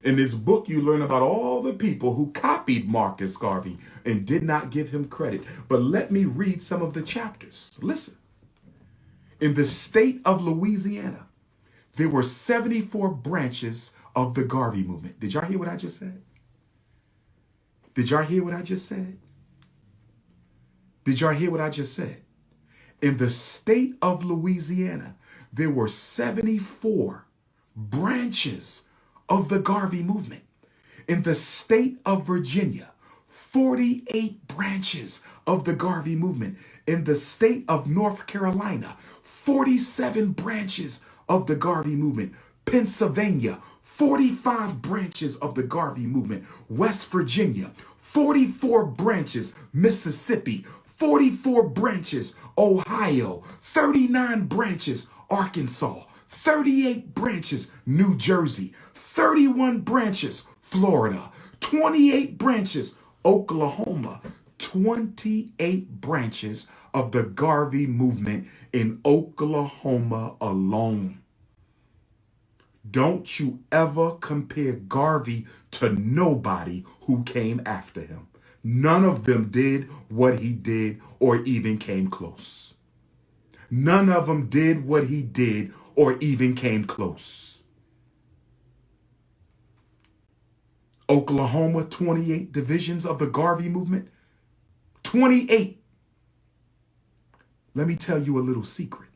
In this book, you learn about all the people who copied Marcus Garvey and did not give him credit. But let me read some of the chapters. Listen. In the state of Louisiana, there were 74 branches of the Garvey movement. Did y'all hear what I just said? Did y'all hear what I just said? Did y'all hear what I just said? In the state of Louisiana, there were 74 branches of the Garvey movement. In the state of Virginia, 48 branches of the Garvey movement. In the state of North Carolina, 47 branches of the Garvey movement. Pennsylvania, 45 branches of the Garvey movement. West Virginia, 44 branches. Mississippi, 44 branches. Ohio, 39 branches. Arkansas, 38 branches. New Jersey, 31 branches. Florida, 28 branches. Oklahoma, 28 branches of the Garvey movement in Oklahoma alone. Don't you ever compare Garvey to nobody who came after him. None of them did what he did or even came close. None of them did what he did or even came close. Oklahoma, 28 divisions of the Garvey movement. 28. Let me tell you a little secret.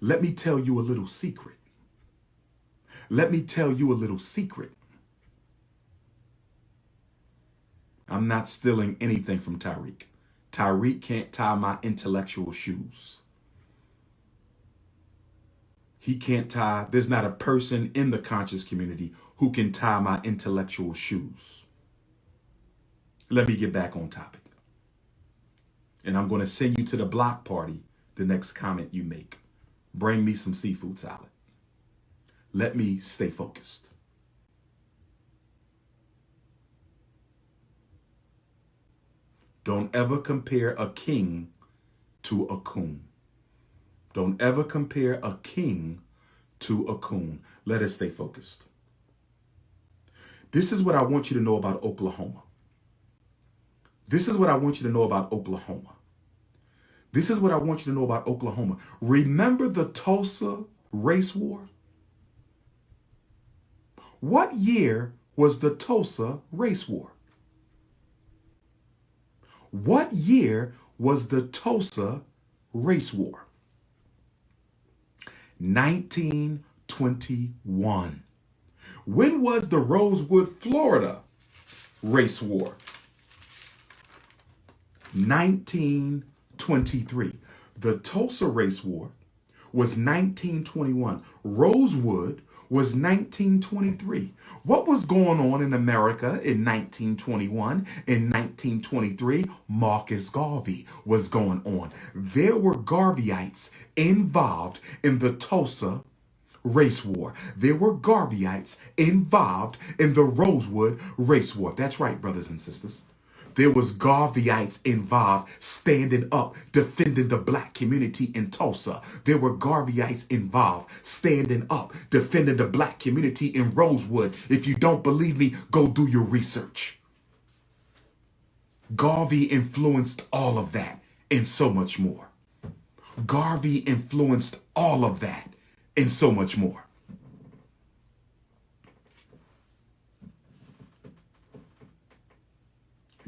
Let me tell you a little secret. Let me tell you a little secret. I'm not stealing anything from Tyreek. Tyreek can't tie my intellectual shoes. He can't tie, there's not a person in the conscious community who can tie my intellectual shoes. Let me get back on topic. And I'm going to send you to the block party the next comment you make. Bring me some seafood salad. Let me stay focused. Don't ever compare a king to a coon. Don't ever compare a king to a coon. Let us stay focused. This is what I want you to know about Oklahoma. This is what I want you to know about Oklahoma. This is what I want you to know about Oklahoma. Remember the Tulsa race war? What year was the Tulsa race war? What year was the Tulsa race war? 1921. When was the Rosewood, Florida race war? 1923. The Tulsa race war was 1921. Rosewood was 1923. What was going on in America in 1921? In 1923, Marcus Garvey was going on. There were Garveyites involved in the Tulsa race war. There were Garveyites involved in the Rosewood race war. That's right, brothers and sisters. There was Garveyites involved standing up, defending the black community in Tulsa. There were Garveyites involved standing up, defending the black community in Rosewood. If you don't believe me, go do your research. Garvey influenced all of that and so much more. Garvey influenced all of that and so much more.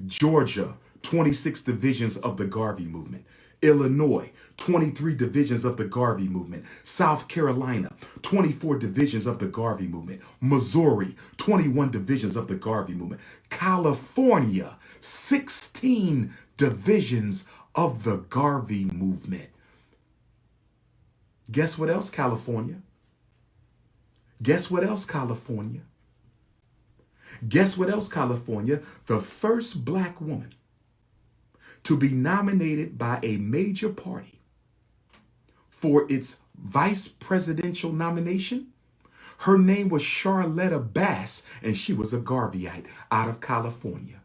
Georgia, 26 divisions of the Garvey movement. Illinois, 23 divisions of the Garvey movement. South Carolina, 24 divisions of the Garvey movement. Missouri, 21 divisions of the Garvey movement. California, 16 divisions of the Garvey movement. Guess what else, California? Guess what else, California? Guess what else, California? The first black woman to be nominated by a major party for its vice presidential nomination. Her name was Charlotta Bass, and she was a Garveyite out of California.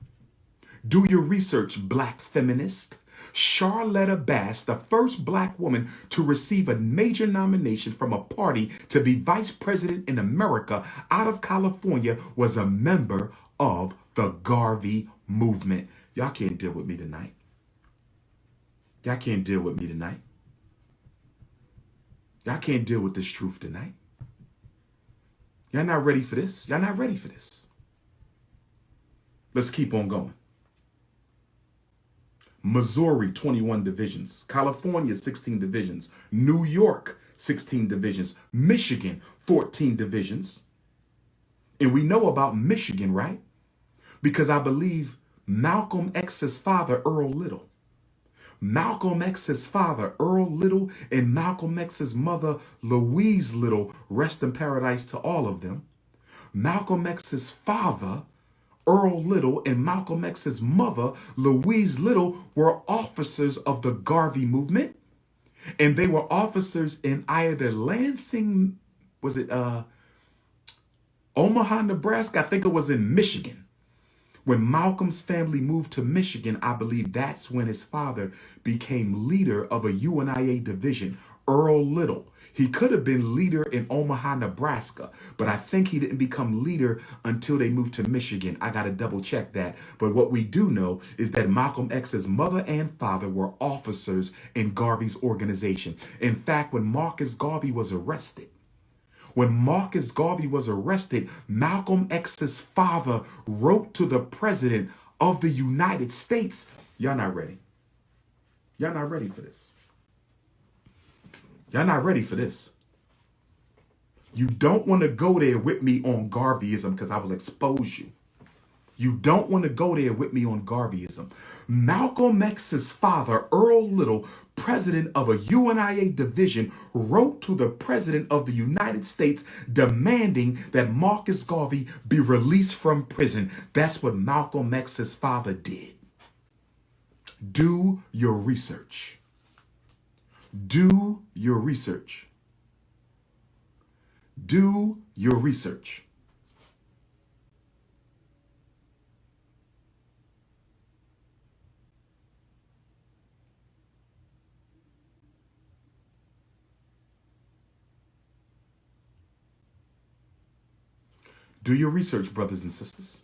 Do your research, black feminist. Charlotta Bass, the first black woman to receive a major nomination from a party to be vice president in America out of California, was a member of the Garvey movement. Y'all can't deal with me tonight. Y'all can't deal with me tonight. Y'all can't deal with this truth tonight. Y'all not ready for this. Y'all not ready for this. Let's keep on going. Missouri, 21 divisions. California, 16 divisions. New York, 16 divisions. Michigan, 14 divisions. And we know about Michigan, right? Because I believe Malcolm X's father, Earl Little, Malcolm X's father, Earl Little, and Malcolm X's mother, Louise Little, rest in paradise to all of them. Malcolm X's father, Earl Little, and Malcolm X's mother, Louise Little, were officers of the Garvey movement. And they were officers in either Lansing, was it Omaha, Nebraska? I think it was in Michigan. When Malcolm's family moved to Michigan, I believe that's when his father became leader of a UNIA division, Earl Little. He could have been leader in Omaha, Nebraska, but I think he didn't become leader until they moved to Michigan. I got to double check that. But what we do know is that Malcolm X's mother and father were officers in Garvey's organization. In fact, when Marcus Garvey was arrested, Malcolm X's father wrote to the president of the United States. Y'all not ready. Y'all not ready for this. Y'all not ready for this. You don't want to go there with me on Garveyism because I will expose you. You don't want to go there with me on Garveyism. Malcolm X's father, Earl Little, president of a UNIA division, wrote to the president of the United States demanding that Marcus Garvey be released from prison. That's what Malcolm X's father did. Do your research. Do your research. Do your research. Do your research, brothers and sisters.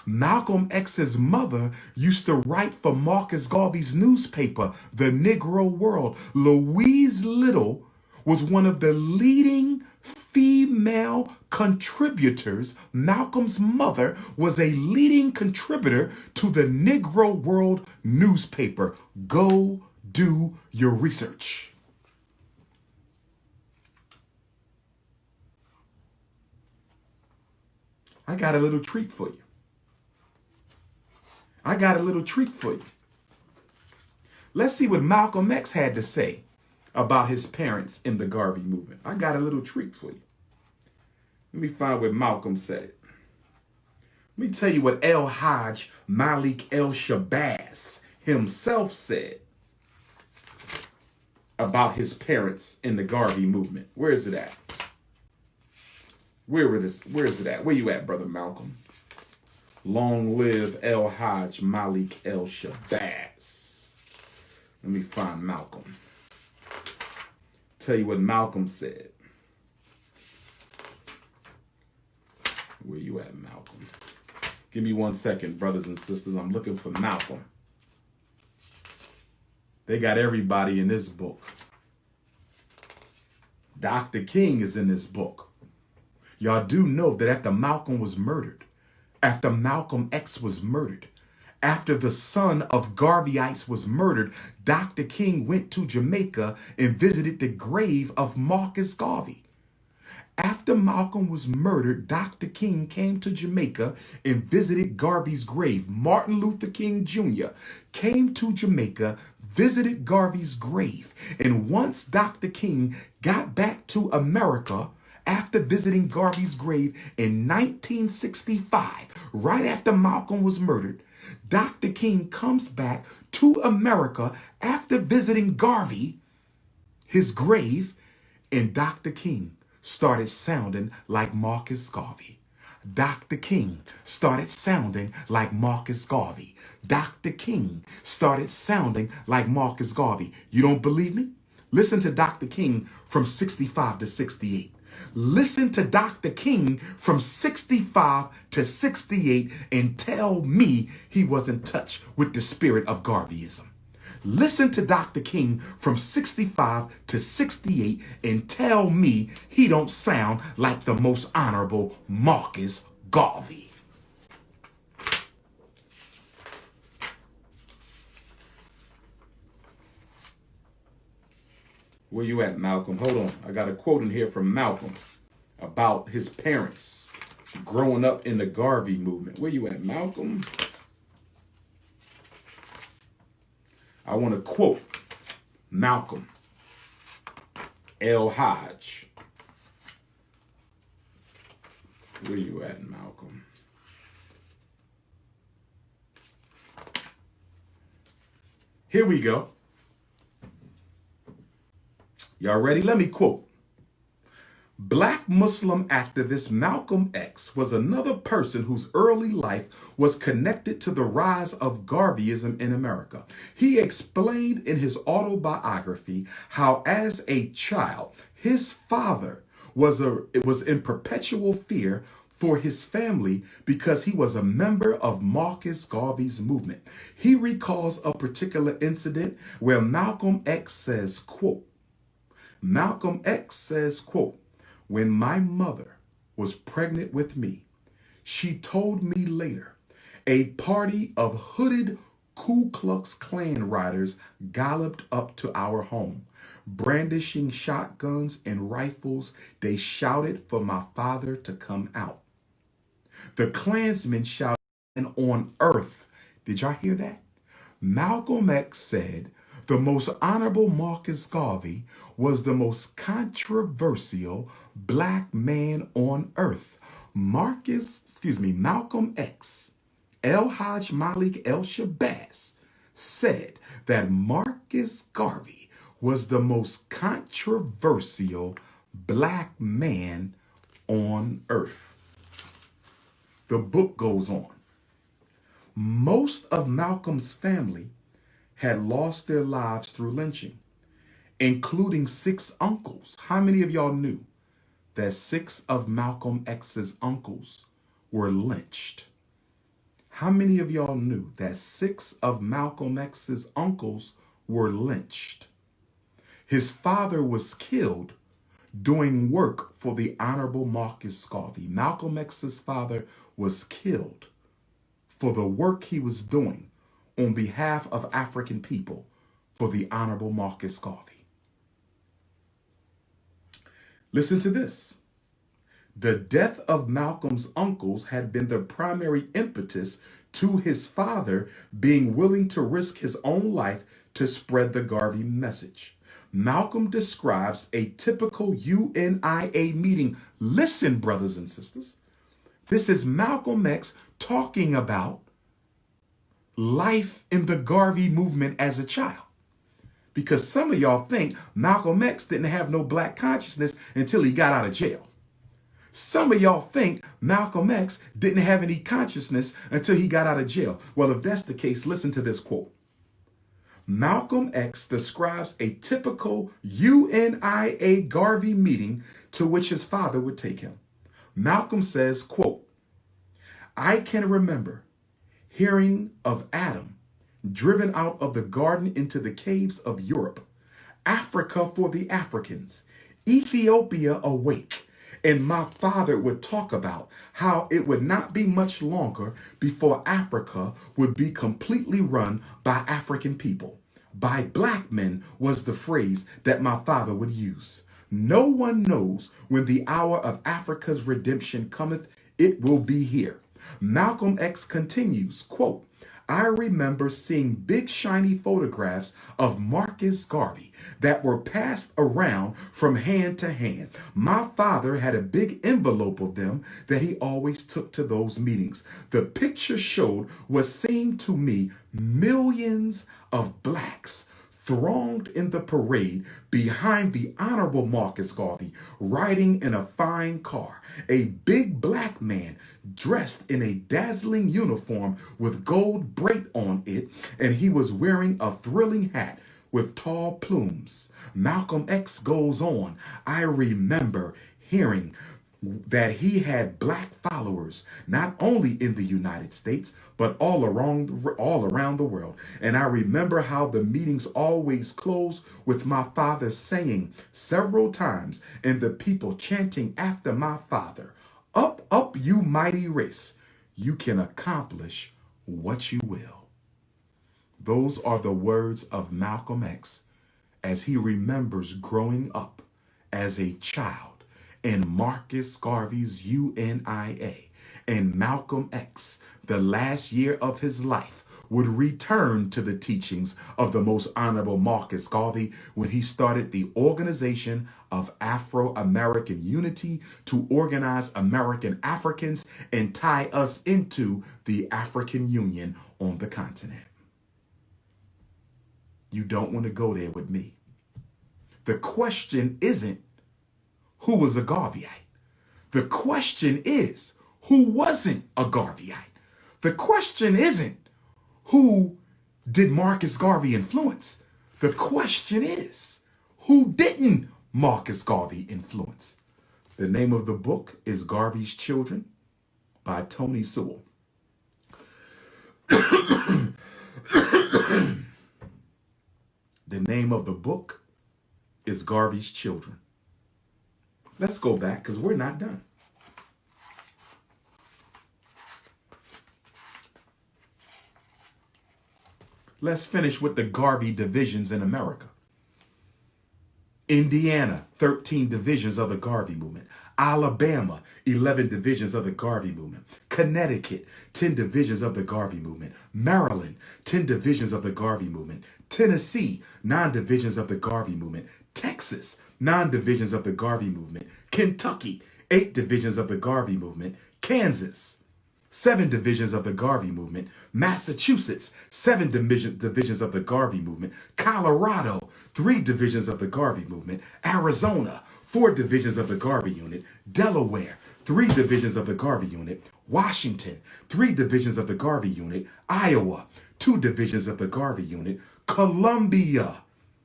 Malcolm X's mother used to write for Marcus Garvey's newspaper, The Negro World. Louise Little was one of the leading female contributors. Malcolm's mother was a leading contributor to the Negro World newspaper. Go do your research. I got a little treat for you. I got a little treat for you. Let's see what Malcolm X had to say about his parents in the Garvey movement. I got a little treat for you. Let me find what Malcolm said. Let me tell you what El-Hajj Malik El-Shabazz himself said about his parents in the Garvey movement. Where is it at? Where is it at? Where you at, Brother Malcolm? Long live El-Hajj Malik El-Shabazz. Let me find Malcolm. Tell you what Malcolm said. Where you at, Malcolm? Give me 1 second, brothers and sisters. I'm looking for Malcolm. They got everybody in this book. Dr. King is in this book. Y'all do know that after Malcolm was murdered, after Malcolm X was murdered, after the son of Garveyites was murdered, Dr. King went to Jamaica and visited the grave of Marcus Garvey. After Malcolm was murdered, Dr. King came to Jamaica and visited Garvey's grave. Martin Luther King Jr. came to Jamaica, visited Garvey's grave. And once Dr. King got back to America, after visiting Garvey's grave in 1965, right after Malcolm was murdered, Dr. King comes back to America after visiting Garvey, his grave, and Dr. King started sounding like Marcus Garvey. Dr. King started sounding like Marcus Garvey. Dr. King started sounding like Marcus Garvey. You don't believe me? Listen to Dr. King from 65 to 68. Listen to Dr. King from 65 to 68 and tell me he wasn't touched with the spirit of Garveyism. Listen to Dr. King from 65 to 68 and tell me he don't sound like the most honorable Marcus Garvey. Where you at, Malcolm? Hold on. I got a quote in here from Malcolm about his parents growing up in the Garvey movement. Where you at, Malcolm? I want to quote Malcolm L. Hodge. Where you at, Malcolm? Here we go. Y'all ready? Let me quote. Black Muslim activist Malcolm X was another person whose early life was connected to the rise of Garveyism in America. He explained in his autobiography how as a child, his father was in perpetual fear for his family because he was a member of Marcus Garvey's movement. He recalls a particular incident where Malcolm X says, quote, Malcolm X says, quote, when my mother was pregnant with me, she told me later, a party of hooded Ku Klux Klan riders galloped up to our home. Brandishing shotguns and rifles, they shouted for my father to come out. The Klansmen shouted, and on earth, did y'all hear that? Malcolm X said, the most honorable Marcus Garvey was the most controversial black man on earth. Malcolm X, El Hajj Malik El Shabazz, said that Marcus Garvey was the most controversial black man on earth. The book goes on. Most of Malcolm's family had lost their lives through lynching, including 6 uncles. How many of y'all knew that 6 of Malcolm X's uncles were lynched? How many of y'all knew that 6 of Malcolm X's uncles were lynched? His father was killed doing work for the Honorable Marcus Garvey. Malcolm X's father was killed for the work he was doing on behalf of African people for the Honorable Marcus Garvey. Listen to this. The death of Malcolm's uncles had been the primary impetus to his father being willing to risk his own life to spread the Garvey message. Malcolm describes a typical UNIA meeting. Listen, brothers and sisters. This is Malcolm X talking about life in the Garvey movement as a child. Because some of y'all think Malcolm X didn't have no black consciousness until he got out of jail. Some of y'all think Malcolm X didn't have any consciousness until he got out of jail. Well, if that's the case, listen to this quote. Malcolm X describes a typical UNIA Garvey meeting to which his father would take him. Malcolm says, quote, I can remember hearing of Adam driven out of the garden into the caves of Europe, Africa for the Africans, Ethiopia awake. And my father would talk about how it would not be much longer before Africa would be completely run by African people. By black men was the phrase that my father would use. No one knows when the hour of Africa's redemption cometh, it will be here. Malcolm X continues, quote, I remember seeing big shiny photographs of Marcus Garvey that were passed around from hand to hand. My father had a big envelope of them that he always took to those meetings. The picture showed what seemed to me millions of blacks thronged in the parade behind the Honorable Marcus Garvey, riding in a fine car. A big black man dressed in a dazzling uniform with gold braid on it, and he was wearing a thrilling hat with tall plumes. Malcolm X goes on, I remember hearing that he had black followers, not only in the United States, but all around the world. And I remember how the meetings always closed with my father saying several times, and the people chanting after my father, up, up, you mighty race. You can accomplish what you will. Those are the words of Malcolm X as he remembers growing up as a child in Marcus Garvey's UNIA. And Malcolm X, the last year of his life, would return to the teachings of the most honorable Marcus Garvey when he started the Organization of Afro-American Unity to organize American Africans and tie us into the African Union on the continent. You don't want to go there with me. The question isn't who was a Garveyite. The question is, who wasn't a Garveyite? The question isn't, who did Marcus Garvey influence? The question is, who didn't Marcus Garvey influence? The name of the book is Garvey's Children by Tony Sewell. The name of the book is Garvey's Children. Let's go back because we're not done. Let's finish with the Garvey divisions in America. Indiana, 13 divisions of the Garvey movement. Alabama, 11 divisions of the Garvey movement. Connecticut, 10 divisions of the Garvey movement. Maryland, 10 divisions of the Garvey movement. Tennessee, 9 divisions of the Garvey movement. Texas, 9 divisions of the Garvey movement. Kentucky, 8 divisions of the Garvey movement. Kansas, 7 divisions of the Garvey movement. Massachusetts, 7 divisions of the Garvey movement. Colorado, 3 divisions of the Garvey movement. Arizona, 4 divisions of the Garvey unit. Delaware, 3 divisions of the Garvey unit. Washington, 3 divisions of the Garvey unit. Iowa, 2 divisions of the Garvey unit. Columbia,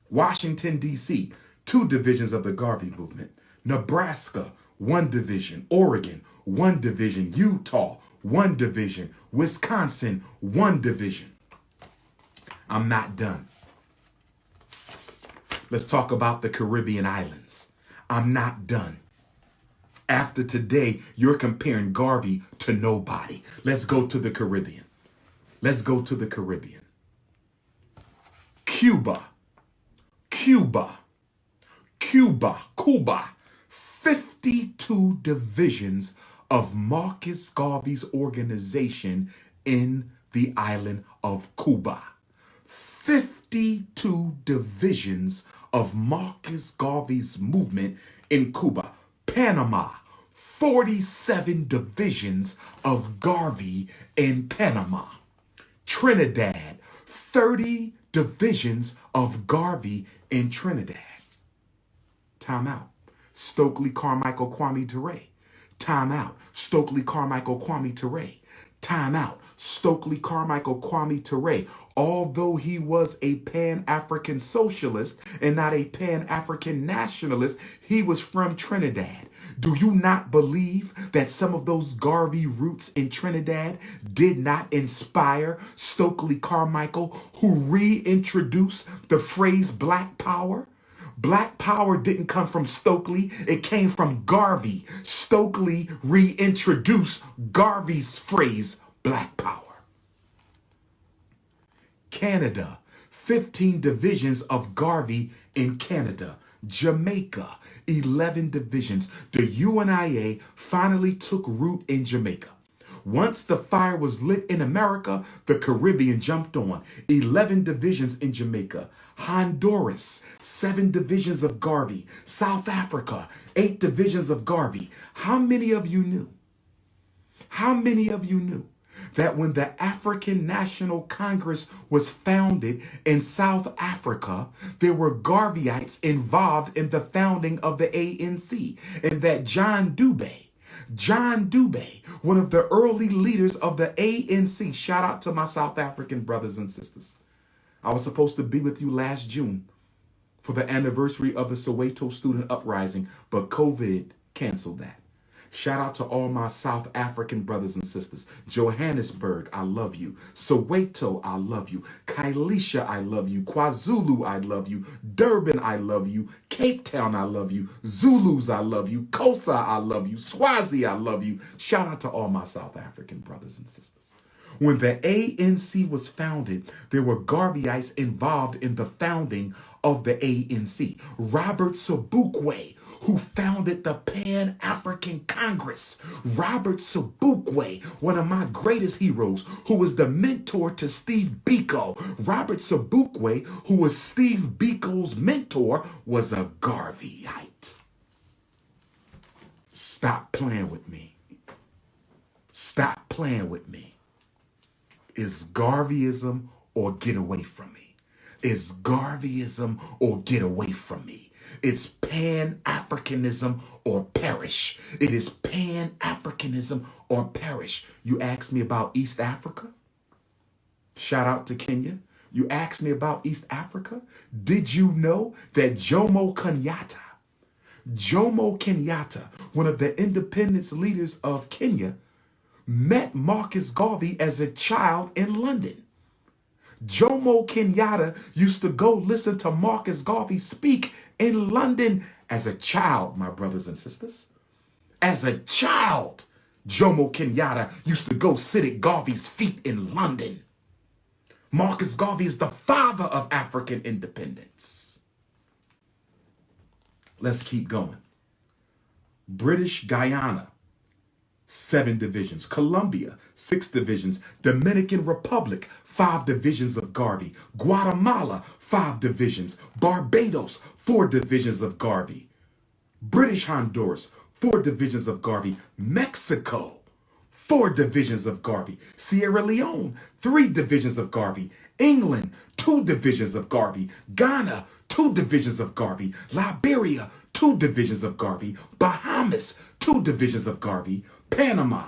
Washington, D.C., 2 divisions of the Garvey movement. Nebraska, 1 division. Oregon, 1 division. Utah, 1 division. Wisconsin, 1 division. I'm not done. Let's talk about the Caribbean islands. I'm not done. After today, you're comparing Garvey to nobody. Let's go to the Caribbean. Let's go to the Caribbean. Cuba. 52 divisions of Marcus Garvey's organization in the island of Cuba. 52 divisions of Marcus Garvey's movement in Cuba. Panama, 47 divisions of Garvey in Panama. Trinidad, 30 divisions of Garvey in Trinidad. Time out. Stokely Carmichael Kwame Ture. Time out. Stokely Carmichael Kwame Ture. Time out. Stokely Carmichael Kwame Ture. Although he was a Pan-African socialist and not a Pan-African nationalist, he was from Trinidad. Do you not believe that some of those Garvey roots in Trinidad did not inspire Stokely Carmichael, who reintroduced the phrase Black Power? Black Power didn't come from Stokely, it came from Garvey. Stokely reintroduced Garvey's phrase Black Power. Canada, 15 divisions of Garvey in Canada. Jamaica, 11 divisions. The UNIA finally took root in Jamaica. Once the fire was lit in America, the Caribbean jumped on. 11 divisions in Jamaica. Honduras, 7 divisions of Garvey. South Africa, 8 divisions of Garvey. How many of you knew? How many of you knew that when the African National Congress was founded in South Africa, there were Garveyites involved in the founding of the ANC, and that John Dube, one of the early leaders of the ANC, shout out to my South African brothers and sisters. I was supposed to be with you last June for the anniversary of the Soweto student uprising, but COVID canceled that. Shout out to all my South African brothers and sisters. Johannesburg, I love you. Soweto, I love you. Kailisha, I love you. KwaZulu, I love you. Durban, I love you. Cape Town, I love you. Zulus, I love you. Xhosa, I love you. Swazi, I love you. Shout out to all my South African brothers and sisters. When the ANC was founded, there were Garveyites involved in the founding of the ANC. Robert Sobukwe, who founded the Pan-African Congress. Robert Sobukwe, one of my greatest heroes, who was the mentor to Steve Biko. Robert Sobukwe, who was Steve Biko's mentor, was a Garveyite. Stop playing with me. Stop playing with me. Is Garveyism or get away from me? Is Garveyism or get away from me? It's Pan-Africanism or perish. It is Pan-Africanism or perish. You asked me about East Africa? Shout out to Kenya. You asked me about East Africa? Did you know that Jomo Kenyatta, one of the independence leaders of Kenya, met Marcus Garvey as a child in London? Jomo Kenyatta used to go listen to Marcus Garvey speak in London as a child, my brothers and sisters. As a child, Jomo Kenyatta used to go sit at Garvey's feet in London. Marcus Garvey is the father of African independence. Let's keep going. British Guyana, 7 divisions. Colombia, 6 divisions. Dominican Republic, 5 divisions of Garvey. Guatemala, 5 divisions. Barbados, 4 divisions of Garvey. British Honduras, 4 divisions of Garvey. Mexico, 4 divisions of Garvey. Sierra Leone, 3 divisions of Garvey. England, 2 divisions of Garvey. Ghana, 2 divisions of Garvey. Liberia, 2 divisions of Garvey. Bahamas, 2 divisions of Garvey. Panama,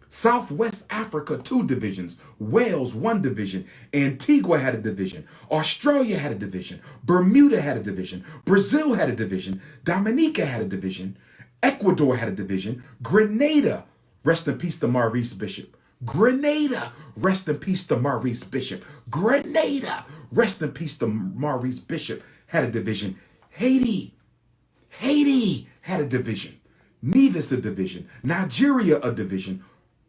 Southwest Africa, 2 divisions. Wales, 1 division. Antigua had a division. Australia had a division. Bermuda had a division. Brazil had a division. Dominica had a division. Ecuador had a division. Grenada, rest in peace to Maurice Bishop. Grenada, rest in peace to Maurice Bishop. Grenada, rest in peace to Maurice Bishop, had a division. Haiti had a division. Nevis a division. Nigeria a division.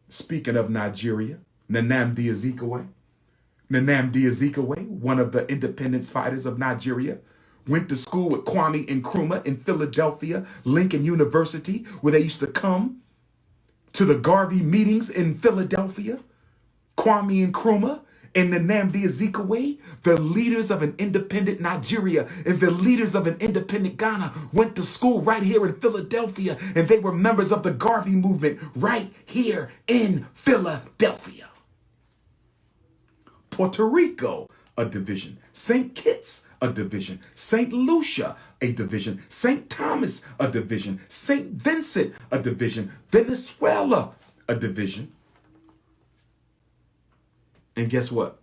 Speaking of Nigeria, Nnamdi Azikiwe, one of the independence fighters of Nigeria, went to school with Kwame Nkrumah in Philadelphia, Lincoln University, where they used to come to the Garvey meetings in Philadelphia. Kwame Nkrumah and Nnamdi Azikiwe, the leaders of an independent Nigeria and the leaders of an independent Ghana, went to school right here in Philadelphia, and they were members of the Garvey movement right here in Philadelphia. Puerto Rico, a division. St. Kitts, a division. St. Lucia, a division. St. Thomas, a division. St. Vincent, a division. Venezuela, a division. And guess what?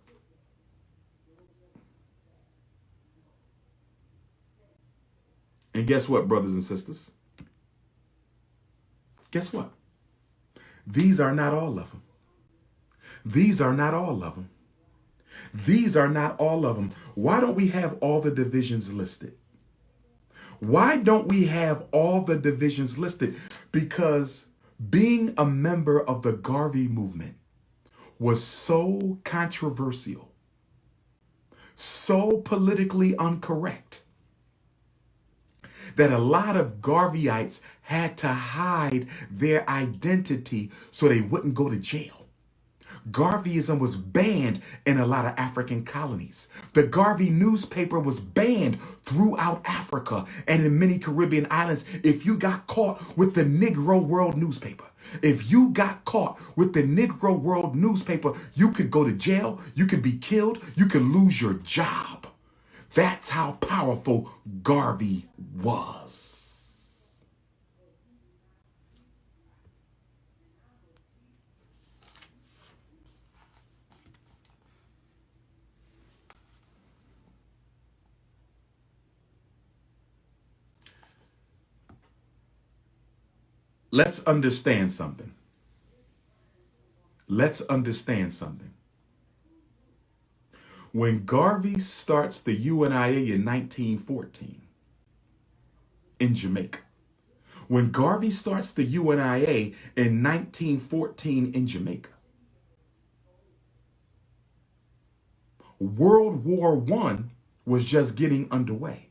And guess what, brothers and sisters? Guess what? These are not all of them. These are not all of them. These are not all of them. Why don't we have all the divisions listed? Why don't we have all the divisions listed? Because being a member of the Garvey movement was so controversial, so politically incorrect, that a lot of Garveyites had to hide their identity so they wouldn't go to jail. Garveyism was banned in a lot of African colonies. The Garvey newspaper was banned throughout Africa and in many Caribbean islands. If you got caught with the Negro World newspaper, If you got caught with the Negro World newspaper, you could go to jail, you could be killed, you could lose your job. That's how powerful Garvey was. Let's understand something. Let's understand something. When Garvey starts the UNIA in 1914 in Jamaica, when Garvey starts the UNIA in 1914 in Jamaica, World War I was just getting underway.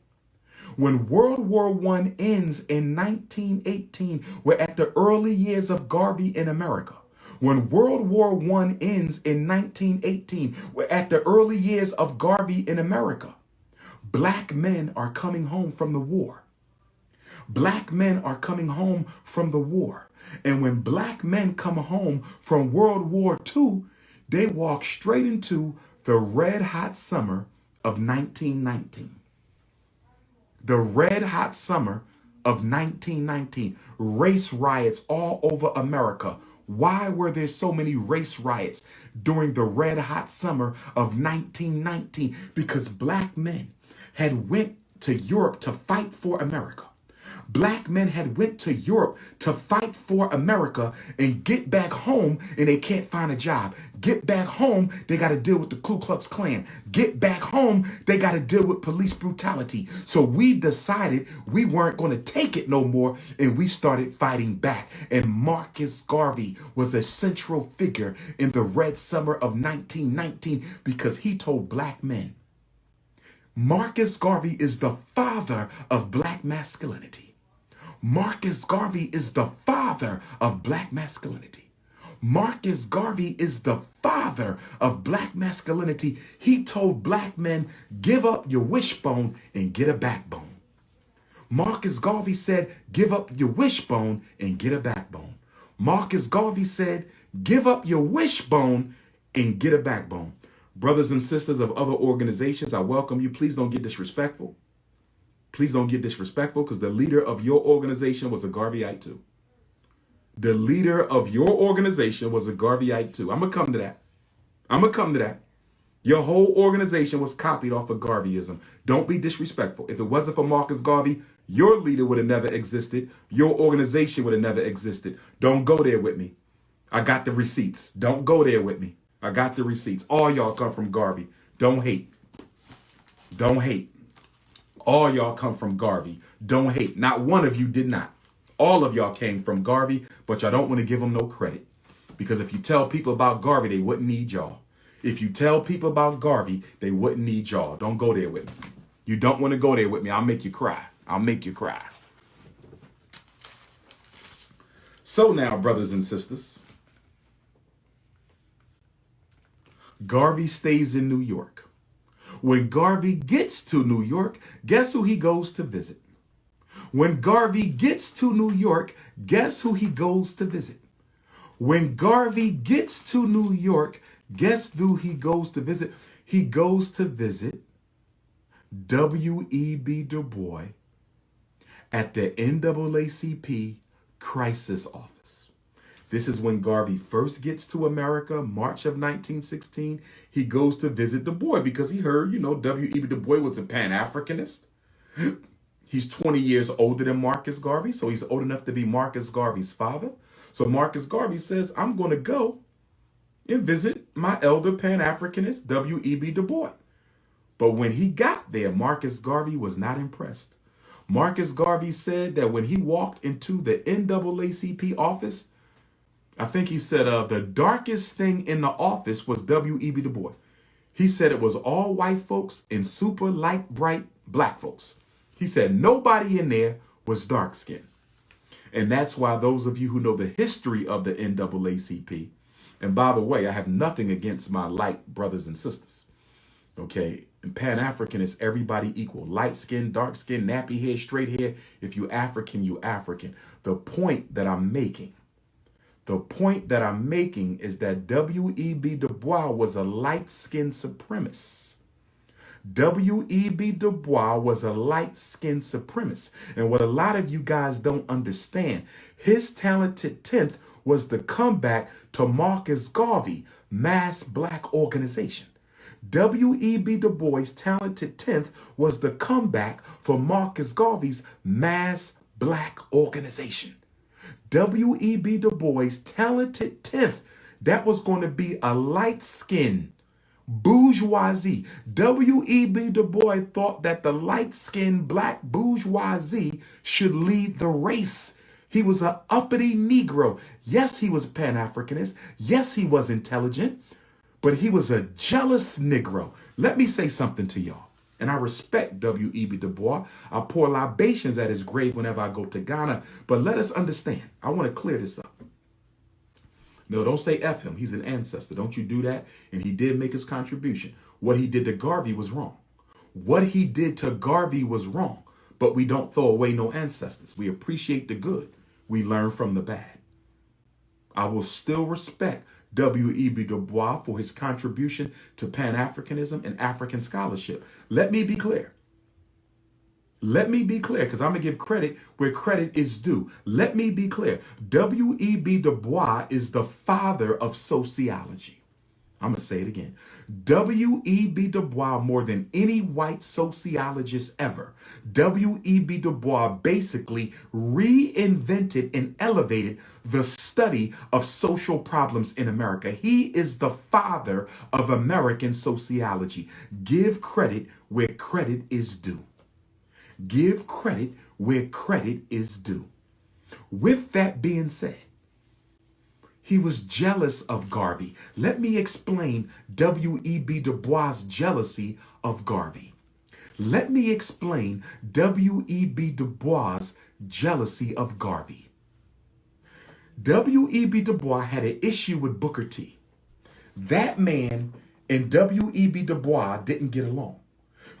When World War I ends in 1918, we're at the early years of Garvey in America. When World War I ends in 1918, we're at the early years of Garvey in America. Black men are coming home from the war. Black men are coming home from the war. And when black men come home from World War II, they walk straight into the red hot summer of 1919. The red hot summer of 1919. Race riots all over America. Why were there so many race riots during the red hot summer of 1919? Because black men had went to Europe to fight for America. Black men had went to Europe to fight for America and get back home and they can't find a job. Get back home, they got to deal with the Ku Klux Klan. Get back home, they got to deal with police brutality. So we decided we weren't going to take it no more and we started fighting back. And Marcus Garvey was a central figure in the Red Summer of 1919 because he told black men, Marcus Garvey is the father of black masculinity. Marcus Garvey is the father of black masculinity. Marcus Garvey is the father of black masculinity. He told black men, give up your wishbone and get a backbone. Marcus Garvey said, give up your wishbone and get a backbone. Marcus Garvey said, give up your wishbone and get a backbone. Brothers and sisters of other organizations, I welcome you. Please don't get disrespectful. Please don't get disrespectful because the leader of your organization was a Garveyite too. The leader of your organization was a Garveyite too. I'm going to come to that. I'm going to come to that. Your whole organization was copied off of Garveyism. Don't be disrespectful. If it wasn't for Marcus Garvey, your leader would have never existed. Your organization would have never existed. Don't go there with me. I got the receipts. Don't go there with me. I got the receipts. All y'all come from Garvey. Don't hate. Don't hate. All y'all come from Garvey. Don't hate. Not one of you did not. All of y'all came from Garvey, but y'all don't want to give them no credit. Because if you tell people about Garvey, they wouldn't need y'all. If you tell people about Garvey, they wouldn't need y'all. Don't go there with me. You don't want to go there with me. I'll make you cry. I'll make you cry. So now, brothers and sisters, Garvey stays in New York. When Garvey gets to New York, guess who he goes to visit? When Garvey gets to New York, guess who he goes to visit? When Garvey gets to New York, guess who he goes to visit? He goes to visit W.E.B. Du Bois at the NAACP crisis office. This is when Garvey first gets to America, March of 1916. He goes to visit Du Bois because he heard, W.E.B. Du Bois was a Pan-Africanist. He's 20 years older than Marcus Garvey, so he's old enough to be Marcus Garvey's father. So Marcus Garvey says, I'm going to go and visit my elder Pan-Africanist, W.E.B. Du Bois. But when he got there, Marcus Garvey was not impressed. Marcus Garvey said that when he walked into the NAACP office, I think he said the darkest thing in the office was W.E.B. Du Bois. He said it was all white folks and super light, bright black folks. He said nobody in there was dark skinned. And that's why those of you who know the history of the NAACP, and by the way, I have nothing against my light brothers and sisters. Okay, and Pan-African is everybody equal. Light skin, dark skin, nappy hair, straight hair. If you African, you African. The point that I'm making The point that I'm making is that W.E.B. Du Bois was a light-skinned supremacist. W.E.B. Du Bois was a light-skinned supremacist. And what a lot of you guys don't understand, his talented 10th was the comeback to Marcus Garvey, mass black organization. W.E.B. Du Bois' talented 10th was the comeback for Marcus Garvey's mass black organization. W.E.B. Du Bois' talented 10th, that was going to be a light-skinned bourgeoisie. W.E.B. Du Bois thought that the light-skinned black bourgeoisie should lead the race. He was an uppity Negro. Yes, he was Pan-Africanist. Yes, he was intelligent, but he was a jealous Negro. Let me say something to y'all. And I respect W.E.B. Du Bois. I pour libations at his grave whenever I go to Ghana. But let us understand. I want to clear this up. No, don't say F him. He's an ancestor. Don't you do that. And he did make his contribution. What he did to Garvey was wrong. What he did to Garvey was wrong. But we don't throw away no ancestors. We appreciate the good. We learn from the bad. I will still respect W.E.B. Du Bois for his contribution to Pan-Africanism and African scholarship. Let me be clear. Let me be clear, because I'm going to give credit where credit is due. Let me be clear. W.E.B. Du Bois is the father of sociology. I'm going to say it again. W.E.B. Du Bois, more than any white sociologist ever, W.E.B. Du Bois basically reinvented and elevated the study of social problems in America. He is the father of American sociology. Give credit where credit is due. Give credit where credit is due. With that being said, he was jealous of Garvey. Let me explain W.E.B. Du Bois' jealousy of Garvey. Let me explain W.E.B. Du Bois' jealousy of Garvey. W.E.B. Du Bois had an issue with Booker T. That man and W.E.B. Du Bois didn't get along.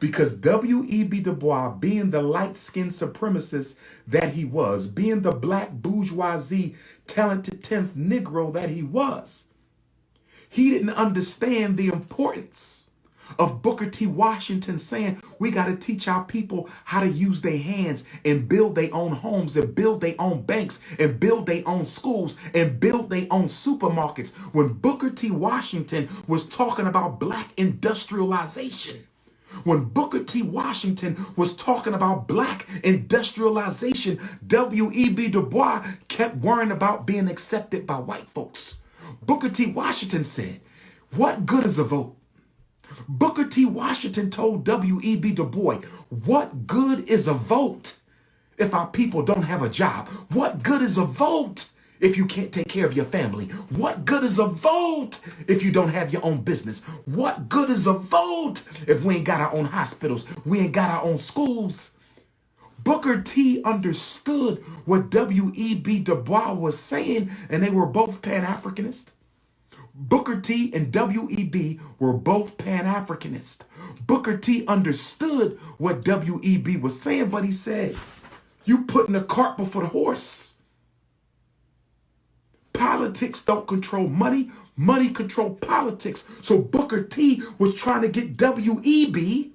Because W.E.B. Du Bois, being the light-skinned supremacist that he was, being the black bourgeoisie, talented 10th Negro that he was, he didn't understand the importance of Booker T. Washington saying, we got to teach our people how to use their hands and build their own homes and build their own banks and build their own schools and build their own supermarkets. When Booker T. Washington was talking about black industrialization, when Booker T. Washington was talking about black industrialization, W.E.B. Du Bois kept worrying about being accepted by white folks. Booker T. Washington said, what good is a vote? Booker T. Washington told W.E.B. Du Bois, what good is a vote if our people don't have a job? What good is a vote if you can't take care of your family? What good is a vote if you don't have your own business? What good is a vote if we ain't got our own hospitals? We ain't got our own schools. Booker T understood what W.E.B. Du Bois was saying, and they were both Pan-Africanist. Booker T and W.E.B. were both Pan-Africanist. Booker T understood what W.E.B. was saying, but he said, you putting the cart before the horse. Politics don't control money. Money control politics. So Booker T was trying to get W.E.B.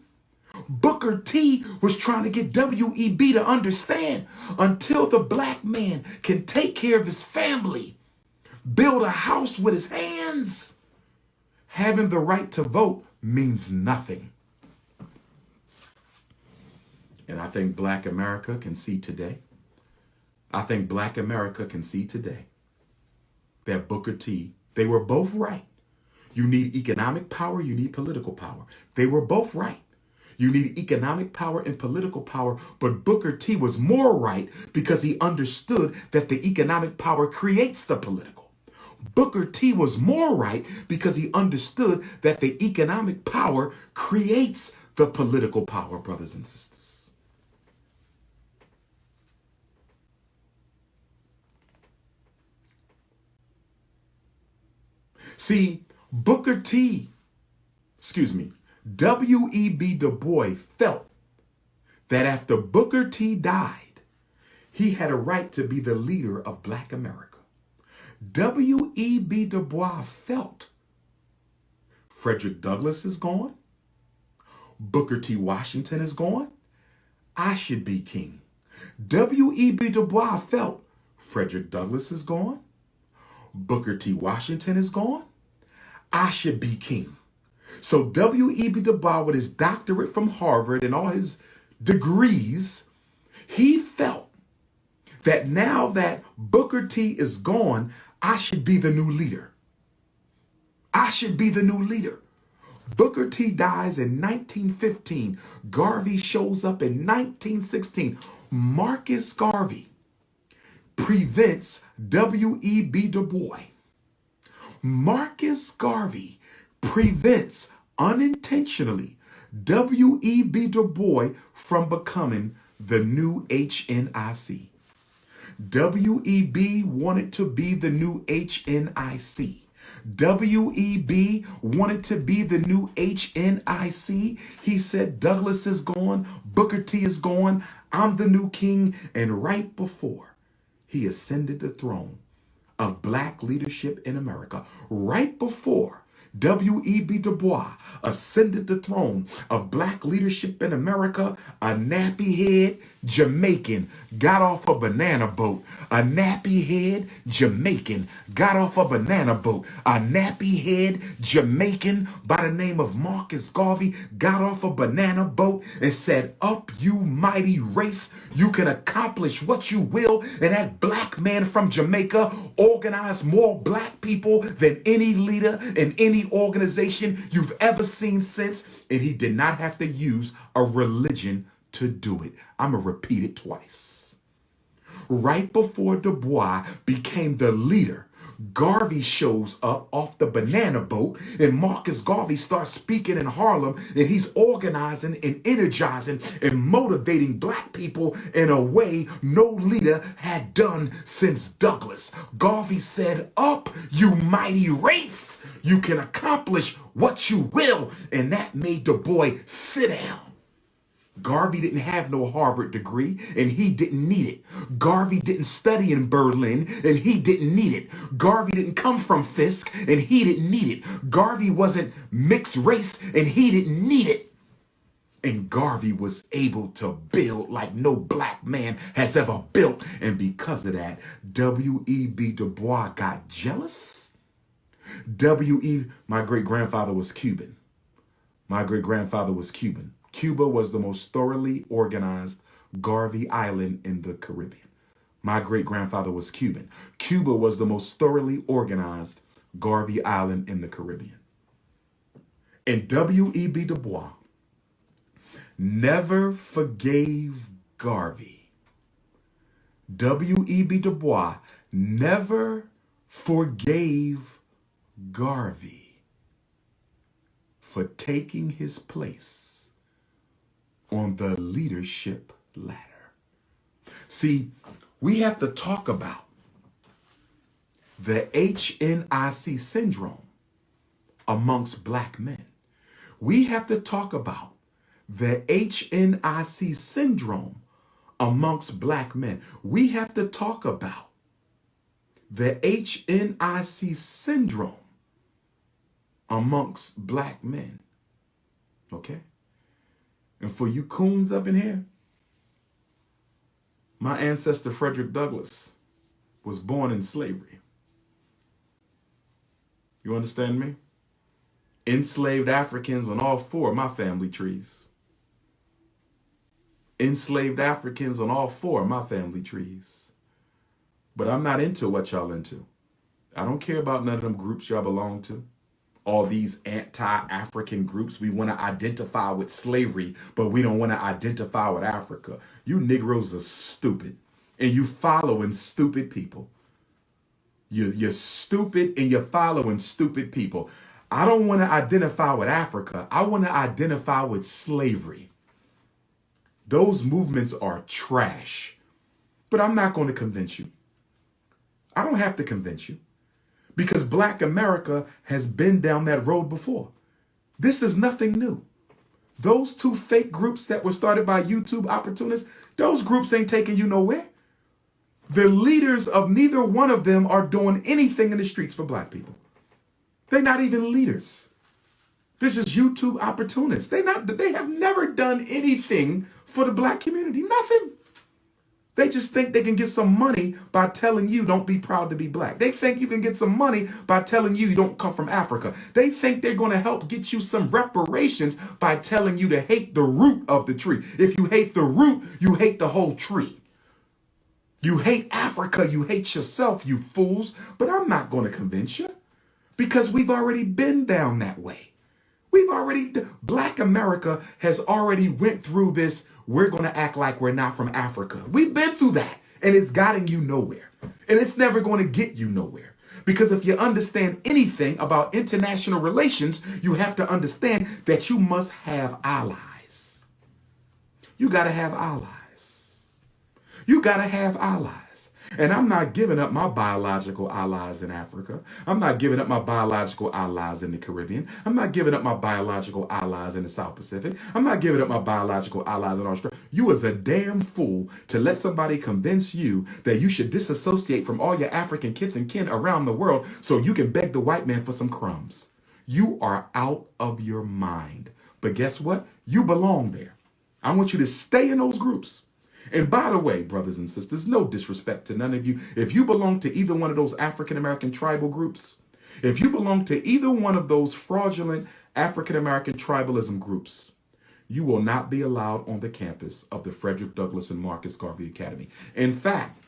Booker T was trying to get W.E.B. to understand, until the black man can take care of his family, build a house with his hands, having the right to vote means nothing. And I think black America can see today. I think black America can see today that Booker T, they were both right. You need economic power, you need political power. They were both right. You need economic power and political power, but Booker T was more right because he understood that the economic power creates the political. Booker T was more right because he understood that the economic power creates the political power, brothers and sisters. See, W.E.B. Du Bois felt that after Booker T died, he had a right to be the leader of black America. W.E.B. Du Bois felt Frederick Douglass is gone. Booker T. Washington is gone. I should be king. W.E.B. Du Bois felt Frederick Douglass is gone. Booker T. Washington is gone. I should be king. So W.E.B. Du Bois, with his doctorate from Harvard and all his degrees, he felt that now that Booker T is gone, I should be the new leader. I should be the new leader. Booker T dies in 1915. Garvey shows up in 1916. Marcus Garvey prevents W.E.B. Du Bois. Marcus Garvey prevents unintentionally W.E.B. Du Bois from becoming the new HNIC. W.E.B. wanted to be the new HNIC. W.E.B. wanted to be the new HNIC. He said, Douglass is gone, Booker T is gone, I'm the new king. And right before he ascended the throne of black leadership in America, right before W.E.B. Du Bois ascended the throne of black leadership in America, a nappy-head Jamaican got off a banana boat. A nappy-head Jamaican got off a banana boat. A nappy-head Jamaican by the name of Marcus Garvey got off a banana boat and said, up you mighty race, you can accomplish what you will. And that black man from Jamaica organized more black people than any leader in any organization you've ever seen since, and he did not have to use a religion to do it. I'm going to repeat it twice. Right before Du Bois became the leader, Garvey shows up off the banana boat, and Marcus Garvey starts speaking in Harlem, and he's organizing and energizing and motivating black people in a way no leader had done since Douglass. Garvey said, up, you mighty race, you can accomplish what you will. And that made Du Bois sit down. Garvey didn't have no Harvard degree, and he didn't need it. Garvey didn't study in Berlin, and he didn't need it. Garvey didn't come from Fisk, and he didn't need it. Garvey wasn't mixed race, and he didn't need it. And Garvey was able to build like no black man has ever built. And because of that, W.E.B. Du Bois got jealous. My great-grandfather was Cuban. My great-grandfather was Cuban. Cuba was the most thoroughly organized Garvey Island in the Caribbean. My great-grandfather was Cuban. Cuba was the most thoroughly organized Garvey Island in the Caribbean. And W.E.B. Du Bois never forgave Garvey. W.E.B. Du Bois never forgave Garvey for taking his place on the leadership ladder. See, we have to talk about the HNIC syndrome amongst black men. We have to talk about the HNIC syndrome amongst black men. We have to talk about the HNIC syndrome amongst black men. Okay? And for you coons up in here, my ancestor Frederick Douglass was born in slavery. You understand me? Enslaved Africans on all four of my family trees. Enslaved Africans on all four of my family trees. But I'm not into what y'all into. I don't care about none of them groups y'all belong to. All these anti-African groups, we want to identify with slavery, but we don't want to identify with Africa. You Negroes are stupid, and you following stupid people. You're stupid, and you're following stupid people. I don't want to identify with Africa. I want to identify with slavery. Those movements are trash, but I'm not going to convince you. I don't have to convince you. Because black America has been down that road before. This is nothing new. Those two fake groups that were started by YouTube opportunists, those groups ain't taking you nowhere. The leaders of neither one of them are doing anything in the streets for black people. They're not even leaders. They're just YouTube opportunists. They have never done anything for the black community. Nothing. They just think they can get some money by telling you don't be proud to be black. They think you can get some money by telling you don't come from Africa. They think they're going to help get you some reparations by telling you to hate the root of the tree. If you hate the root, you hate the whole tree. You hate Africa, you hate yourself, you fools. But I'm not going to convince you because we've already been down that way. Black America has already went through this. We're going to act like we're not from Africa. We've been through that, and it's gotten you nowhere. And it's never going to get you nowhere. Because if you understand anything about international relations, you have to understand that you must have allies. You got to have allies. You got to have allies. And I'm not giving up my biological allies in Africa. I'm not giving up my biological allies in the Caribbean. I'm not giving up my biological allies in the South Pacific. I'm not giving up my biological allies in Australia. You was a damn fool to let somebody convince you that you should disassociate from all your African kith and kin around the world so you can beg the white man for some crumbs. You are out of your mind. But guess what? You belong there. I want you to stay in those groups. And by the way, brothers and sisters, no disrespect to none of you. If you belong to either one of those African-American tribal groups, if you belong to either one of those fraudulent African-American tribalism groups, you will not be allowed on the campus of the Frederick Douglass and Marcus Garvey Academy. In fact,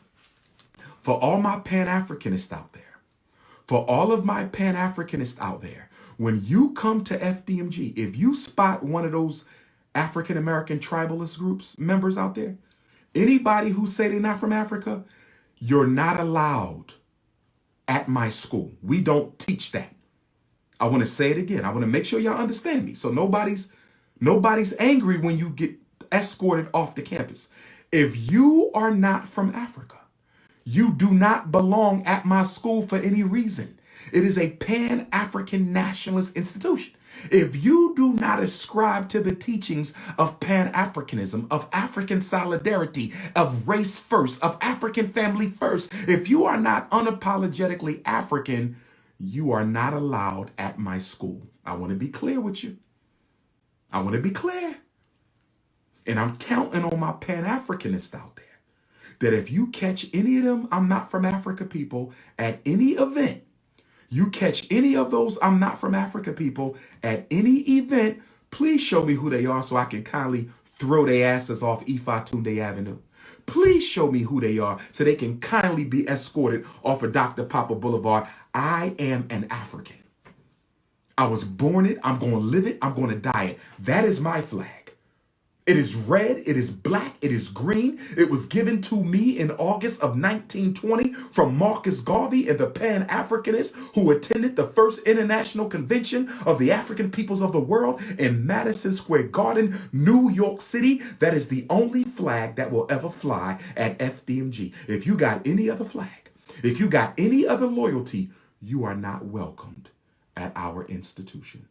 for all my Pan-Africanists out there, for all of my Pan-Africanists out there, when you come to FDMG, if you spot one of those African-American tribalist groups members out there, anybody who say they're not from Africa, you're not allowed at my school. We don't teach that. I want to say it again. I want to make sure y'all understand me. So nobody's angry when you get escorted off the campus. If you are not from Africa, you do not belong at my school for any reason. It is a Pan-African nationalist institution. If you do not ascribe to the teachings of Pan-Africanism, of African solidarity, of race first, of African family first, if you are not unapologetically African, you are not allowed at my school. I want to be clear with you. I want to be clear. And I'm counting on my Pan-Africanists out there that if you catch any of them I'm not from Africa people at any event, you catch any of those I'm not from Africa people at any event, please show me who they are so I can kindly throw their asses off Ifatunde Avenue. Please show me who they are so they can kindly be escorted off of Dr. Papa Boulevard. I am an African. I was born it. I'm going to live it. I'm going to die it. That is my flag. It is red, it is black, it is green. It was given to me in August of 1920 from Marcus Garvey and the Pan-Africanists who attended the first International Convention of the African Peoples of the World in Madison Square Garden, New York City. That is the only flag that will ever fly at FDMG. If you got any other flag, if you got any other loyalty, you are not welcomed at our institution.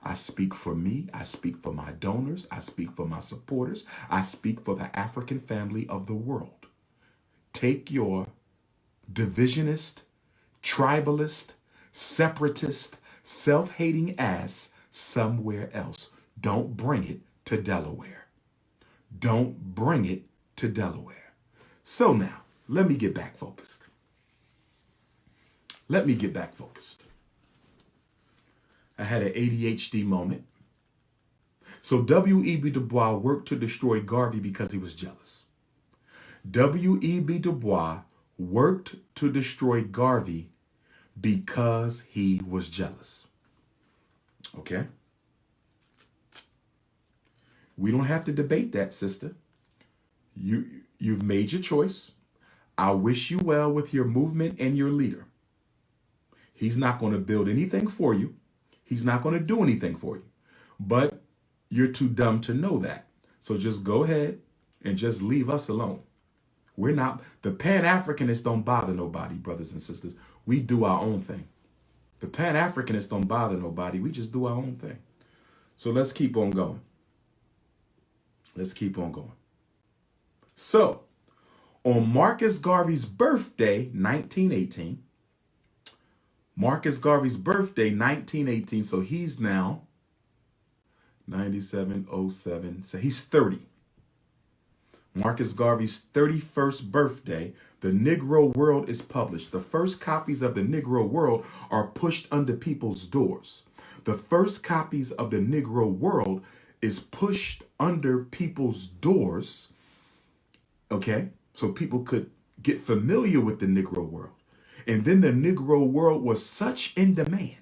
I speak for me, I speak for my donors, I speak for my supporters, I speak for the African family of the world. Take your divisionist, tribalist, separatist, self-hating ass somewhere else. Don't bring it to Delaware. Don't bring it to Delaware. So now, let me get back focused. I had an ADHD moment. So W.E.B. Du Bois worked to destroy Garvey because he was jealous. W.E.B. Du Bois worked to destroy Garvey because he was jealous. Okay? We don't have to debate that, sister. You've made your choice. I wish you well with your movement and your leader. He's not going to build anything for you. He's not going to do anything for you. But you're too dumb to know that. So just go ahead and just leave us alone. We're not, the Pan-Africanists don't bother nobody, brothers and sisters. We do our own thing. The Pan-Africanists don't bother nobody. We just do our own thing. So let's keep on going. So On Marcus Garvey's birthday, 1918, Marcus Garvey's birthday, 1918, so he's now 9707, so he's 30. Marcus Garvey's 31st birthday, the Negro World is published. The first copies of the Negro World are pushed under people's doors. The first copies of the Negro World is pushed under people's doors, okay? So people could get familiar with the Negro World. And then the Negro World was such in demand.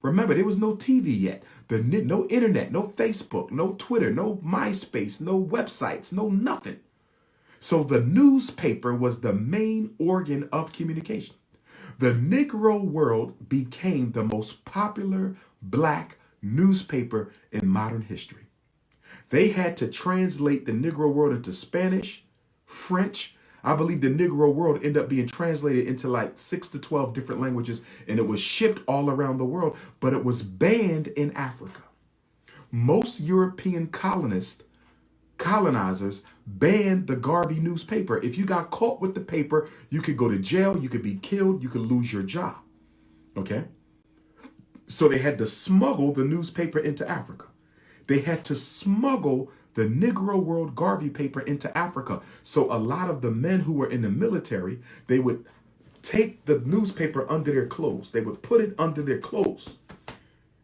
Remember, there was no TV yet. No internet, no Facebook, no Twitter, no MySpace, no websites, no nothing. So the newspaper was the main organ of communication. The Negro World became the most popular black newspaper in modern history. They had to translate the Negro World into Spanish, French. I believe the Negro World ended up being translated into like 6 to 12 different languages, and it was shipped all around the world, but it was banned in Africa. Most European colonizers banned the Garvey newspaper. If you got caught with the paper, you could go to jail, you could be killed, you could lose your job. Okay? So they had to smuggle the newspaper into Africa. They had to smuggle the Negro World Garvey paper into Africa. So a lot of the men who were in the military, they would take the newspaper under their clothes. They would put it under their clothes.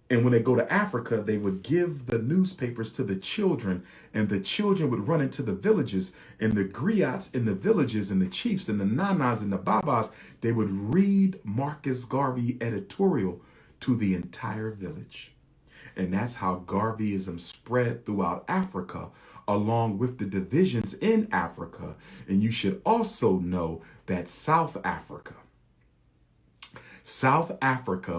And when they go to Africa, they would give the newspapers to the children, and the children would run into the villages, and the griots in the villages, and the chiefs, and the nanas, and the babas, they would read Marcus Garvey editorial to the entire village. And that's how Garveyism spread throughout Africa, along with the divisions in Africa. And you should also know that South Africa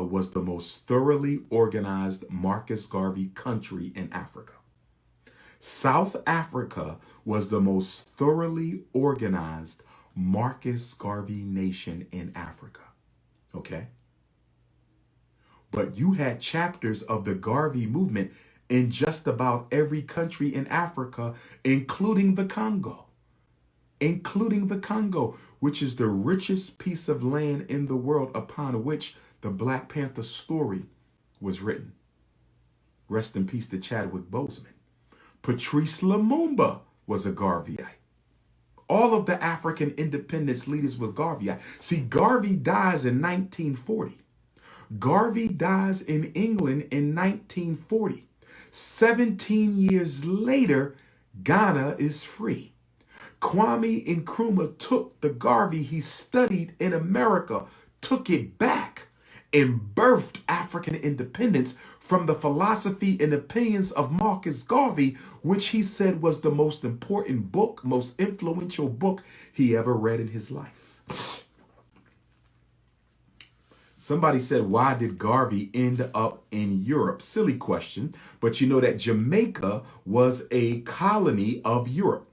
was the most thoroughly organized Marcus Garvey country in Africa. South Africa was the most thoroughly organized Marcus Garvey nation in Africa. Okay? But you had chapters of the Garvey movement in just about every country in Africa, including the Congo, which is the richest piece of land in the world upon which the Black Panther story was written. Rest in peace to Chadwick Boseman. Patrice Lumumba was a Garveyite. All of the African independence leaders were Garveyite. See, Garvey dies in 1940. Garvey dies in England in 1940. 17 years later, Ghana is free. Kwame Nkrumah took the Garvey he studied in America, took it back, and birthed African independence from the philosophy and opinions of Marcus Garvey, which he said was the most important book, most influential book he ever read in his life. Somebody said, why did Garvey end up in Europe? Silly question, but you know that Jamaica was a colony of Europe.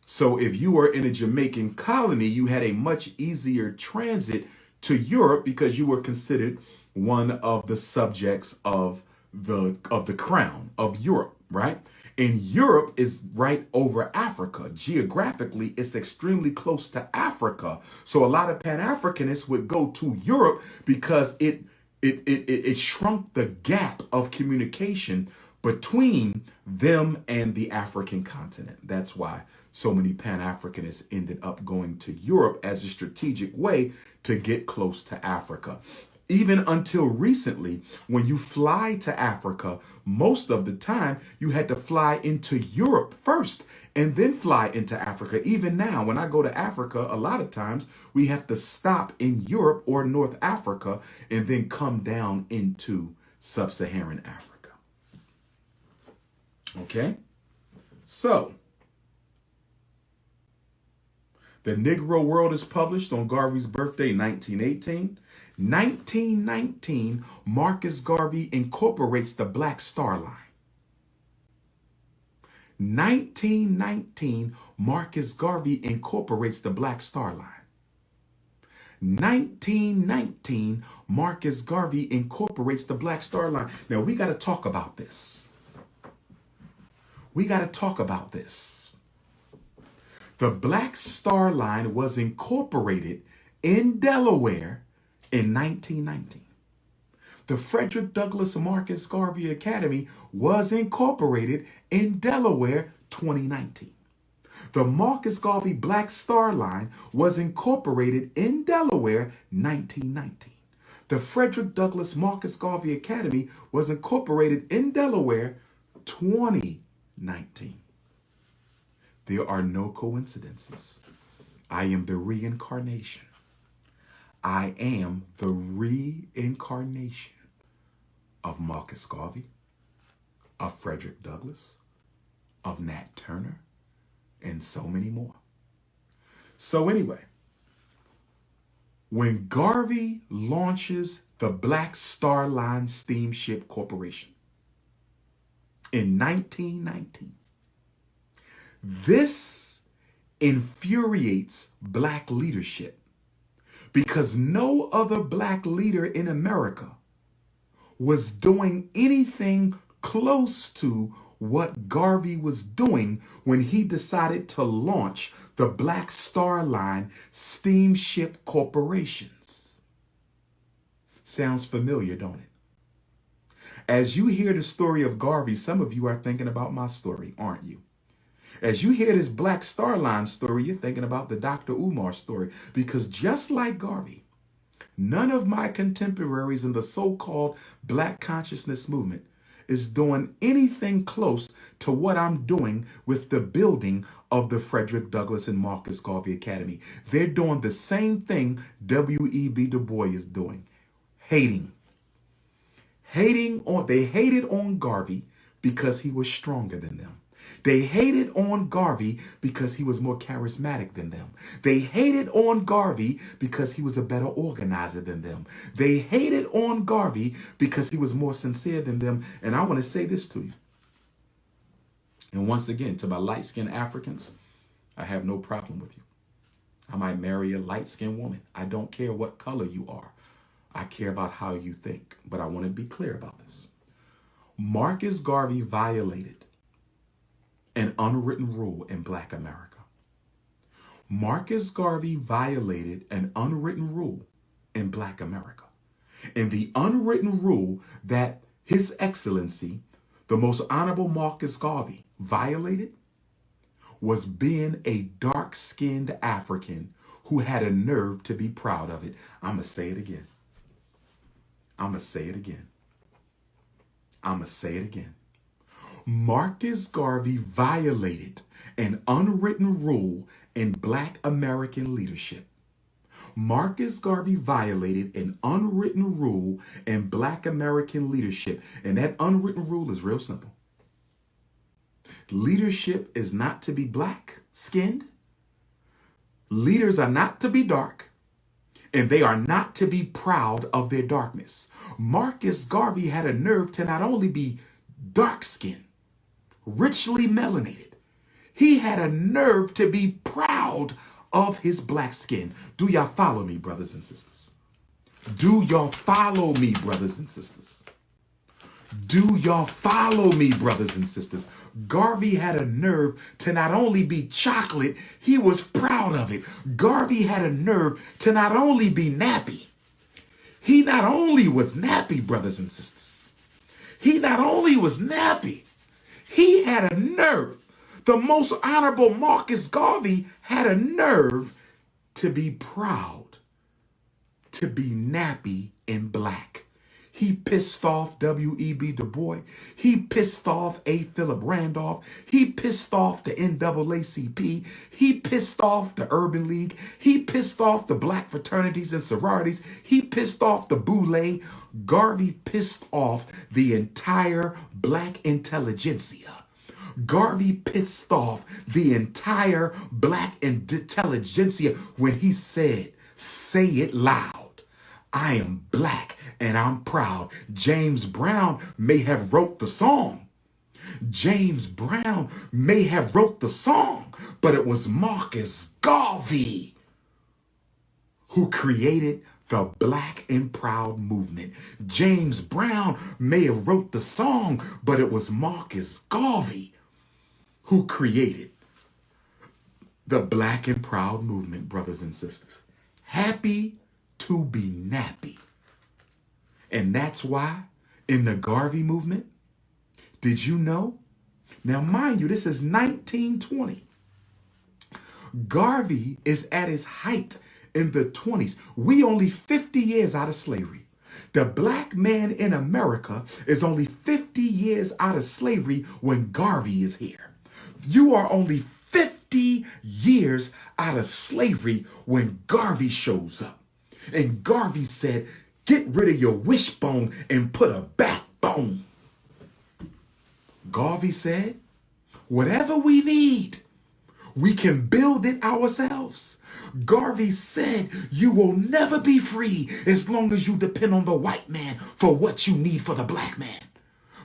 So if you were in a Jamaican colony, you had a much easier transit to Europe because you were considered one of the subjects of the crown of Europe, right? And Europe is right over Africa. Geographically, it's extremely close to Africa. So a lot of Pan-Africanists would go to Europe because it shrunk the gap of communication between them and the African continent. That's why so many Pan-Africanists ended up going to Europe as a strategic way to get close to Africa. Even until recently, when you fly to Africa, most of the time you had to fly into Europe first and then fly into Africa. Even now, when I go to Africa, a lot of times we have to stop in Europe or North Africa and then come down into sub-Saharan Africa. Okay? So, the Negro World is published on Garvey's birthday, 1918. 1919, Marcus Garvey incorporates the Black Star Line. 1919, Marcus Garvey incorporates the Black Star Line. 1919, Marcus Garvey incorporates the Black Star Line. Now, we got to talk about this. The The Black Star Line was incorporated in Delaware in 1919. The Frederick Douglass Marcus Garvey Academy was incorporated in Delaware 2019. The Marcus Garvey Black Star Line was incorporated in Delaware 1919. The Frederick Douglass Marcus Garvey Academy was incorporated in Delaware 2019. There are no coincidences. I am the reincarnation. I am the reincarnation of Marcus Garvey, of Frederick Douglass, of Nat Turner, and so many more. So anyway, when Garvey launches the Black Star Line Steamship Corporation in 1919, this infuriates black leadership because no other black leader in America was doing anything close to what Garvey was doing when he decided to launch the Black Star Line Steamship Corporations. Sounds familiar, don't it? As you hear the story of Garvey, some of you are thinking about my story, aren't you? As you hear this Black Star Line story, you're thinking about the Dr. UmAR story, because just like Garvey, none of my contemporaries in the so-called Black consciousness movement is doing anything close to what I'm doing with the building of the Frederick Douglass and Marcus Garvey Academy. They're doing the same thing W.E.B. Du Bois is doing. They hated on Garvey because he was stronger than them. They hated on Garvey because he was more charismatic than them. They hated on Garvey because he was a better organizer than them. They hated on Garvey because he was more sincere than them. And I want to say this to you. And once again, to my light-skinned Africans, I have no problem with you. I might marry a light-skinned woman. I don't care what color you are. I care about how you think. But I want to be clear about this. Marcus Garvey violated an unwritten rule in Black America. Marcus Garvey violated an unwritten rule in Black America. And the unwritten rule that His Excellency, the Most Honorable Marcus Garvey, violated was being a dark-skinned African who had a nerve to be proud of it. I'm going to say it again. I'm going to say it again. I'm going to say it again. Marcus Garvey violated an unwritten rule in Black American leadership. Marcus Garvey violated an unwritten rule in Black American leadership. And that unwritten rule is real simple. Leadership is not to be black-skinned. Leaders are not to be dark. And they are not to be proud of their darkness. Marcus Garvey had a nerve to not only be dark-skinned, richly melanated. He had a nerve to be proud of his black skin. Do y'all follow me, brothers and sisters? Do y'all follow me, brothers and sisters? Do y'all follow me, brothers and sisters? Garvey had a nerve to not only be chocolate, he was proud of it. Garvey had a nerve to not only be nappy. He not only was nappy, brothers and sisters. He not only was nappy. He had a nerve. The Most Honorable Marcus Garvey had a nerve to be proud, to be nappy in black. He pissed off W.E.B. Du Bois. He pissed off A. Philip Randolph. He pissed off the NAACP. He pissed off the Urban League. He pissed off the black fraternities and sororities. He pissed off the Boule. Garvey pissed off the entire black intelligentsia. Garvey pissed off the entire black intelligentsia when he said, say it loud, I am black and I'm proud. James Brown may have wrote the song. James Brown may have wrote the song, but it was Marcus Garvey who created the Black and Proud movement. James Brown may have wrote the song, but it was Marcus Garvey who created The Black and Proud movement, brothers and sisters. Happy to be nappy. And that's why in the Garvey movement, did you know? Now, mind you, this is 1920. Garvey is at his height in the 20s. We only 50 years out of slavery. The black man in America is only 50 years out of slavery when Garvey is here. You are only 50 years out of slavery when Garvey shows up. And Garvey said, get rid of your wishbone and put a backbone. Garvey said, whatever we need, we can build it ourselves. Garvey said, you will never be free as long as you depend on the white man for what you need for the black man.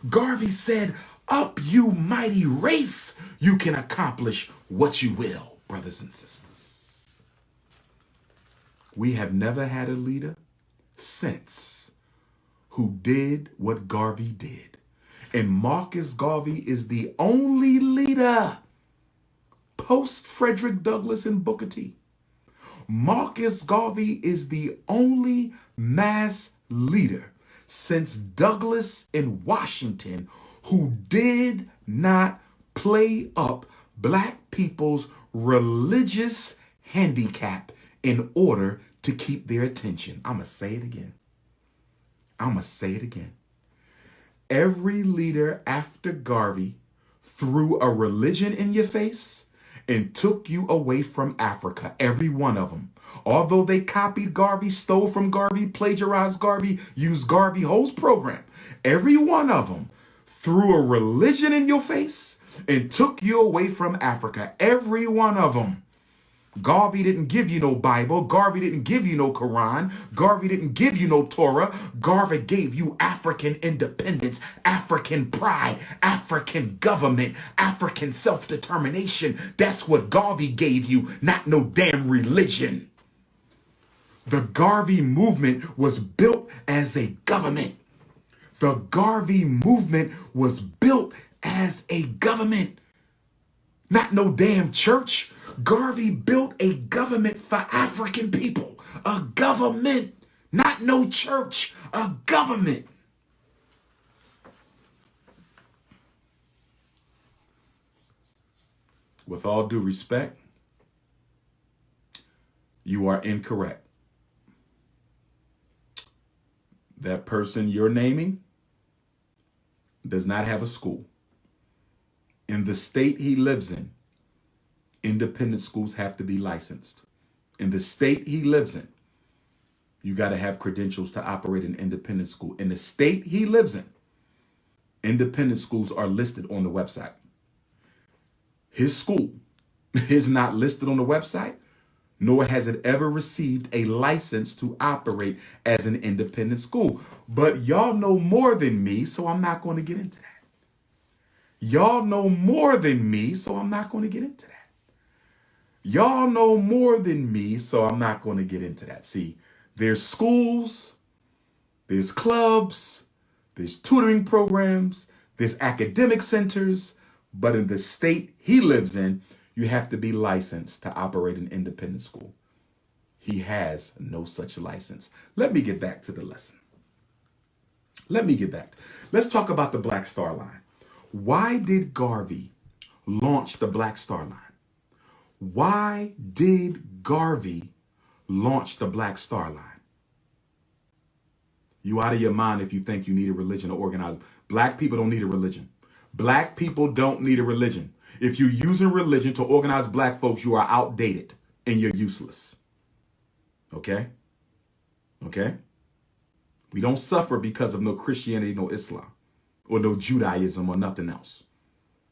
Garvey said, up you mighty race, you can accomplish what you will, brothers and sisters. We have never had a leader since who did what Garvey did. And Marcus Garvey is the only leader post Frederick Douglass and Booker T. Marcus Garvey is the only mass leader since Douglass and Washington who did not play up black people's religious handicap in order to keep their attention. I'm going to say it again. Every leader after Garvey threw a religion in your face and took you away from Africa, every one of them. Although they copied Garvey, stole from Garvey, plagiarized Garvey, used Garvey Ho's program, every one of them threw a religion in your face and took you away from Africa, every one of them. Garvey didn't give you no Bible. Garvey didn't give you no Quran. Garvey didn't give you no Torah. Garvey gave you African independence, African pride, African government, African self-determination. That's what Garvey gave you, not no damn religion. The Garvey movement was built as a government. The Garvey movement was built as a government, not no damn church. Garvey built a government for African people. A government, not no church, a government. With all due respect, you are incorrect. That person you're naming does not have a school. In the state he lives in, independent schools have to be licensed. In the state he lives in, you got to have credentials to operate an independent school. In the state he lives in, independent schools are listed on the website. His school is not listed on the website, nor has it ever received a license to operate as an independent school. But y'all know more than me, so I'm not going to get into that. Y'all know more than me, so I'm not going to get into that. Y'all know more than me, so I'm not going to get into that. See, there's schools, there's clubs, there's tutoring programs, there's academic centers, but in the state he lives in, you have to be licensed to operate an independent school. He has no such license. Let me get back to the lesson. Let's talk about the Black Star Line. Why did Garvey launch the Black Star Line? Why did Garvey launch the Black Star Line? You out of your mind if you think you need a religion to organize. Black people don't need a religion. Black people don't need a religion. If you're using religion to organize black folks, you are outdated and you're useless. Okay? We don't suffer because of no Christianity, no Islam, or no Judaism or nothing else.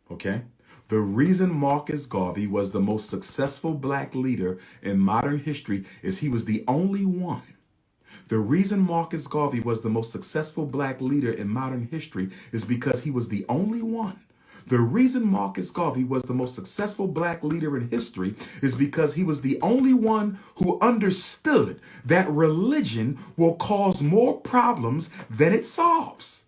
Okay? The reason Marcus Garvey was the most successful black leader in modern history is he was the only one. The reason Marcus Garvey was the most successful black leader in modern history is because he was the only one. The reason Marcus Garvey was the most successful black leader in history is because he was the only one who understood that religion will cause more problems than it solves.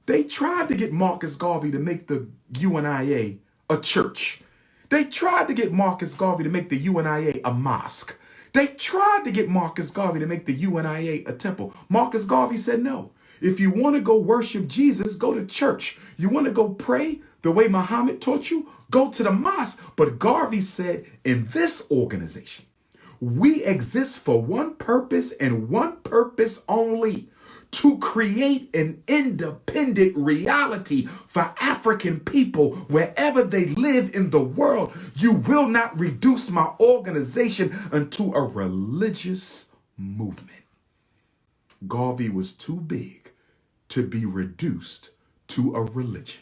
They tried to get Marcus Garvey to make the UNIA a church. They tried to get Marcus Garvey to make the UNIA a mosque. They tried to get Marcus Garvey to make the UNIA a temple. Marcus Garvey said no. If you want to go worship Jesus, go to church. You want to go pray the way Muhammad taught you, go to the mosque. But Garvey said, in this organization, we exist for one purpose and one purpose only: to create an independent reality for African people wherever they live in the world. You will not reduce my organization into a religious movement. Garvey was too big to be reduced to a religion.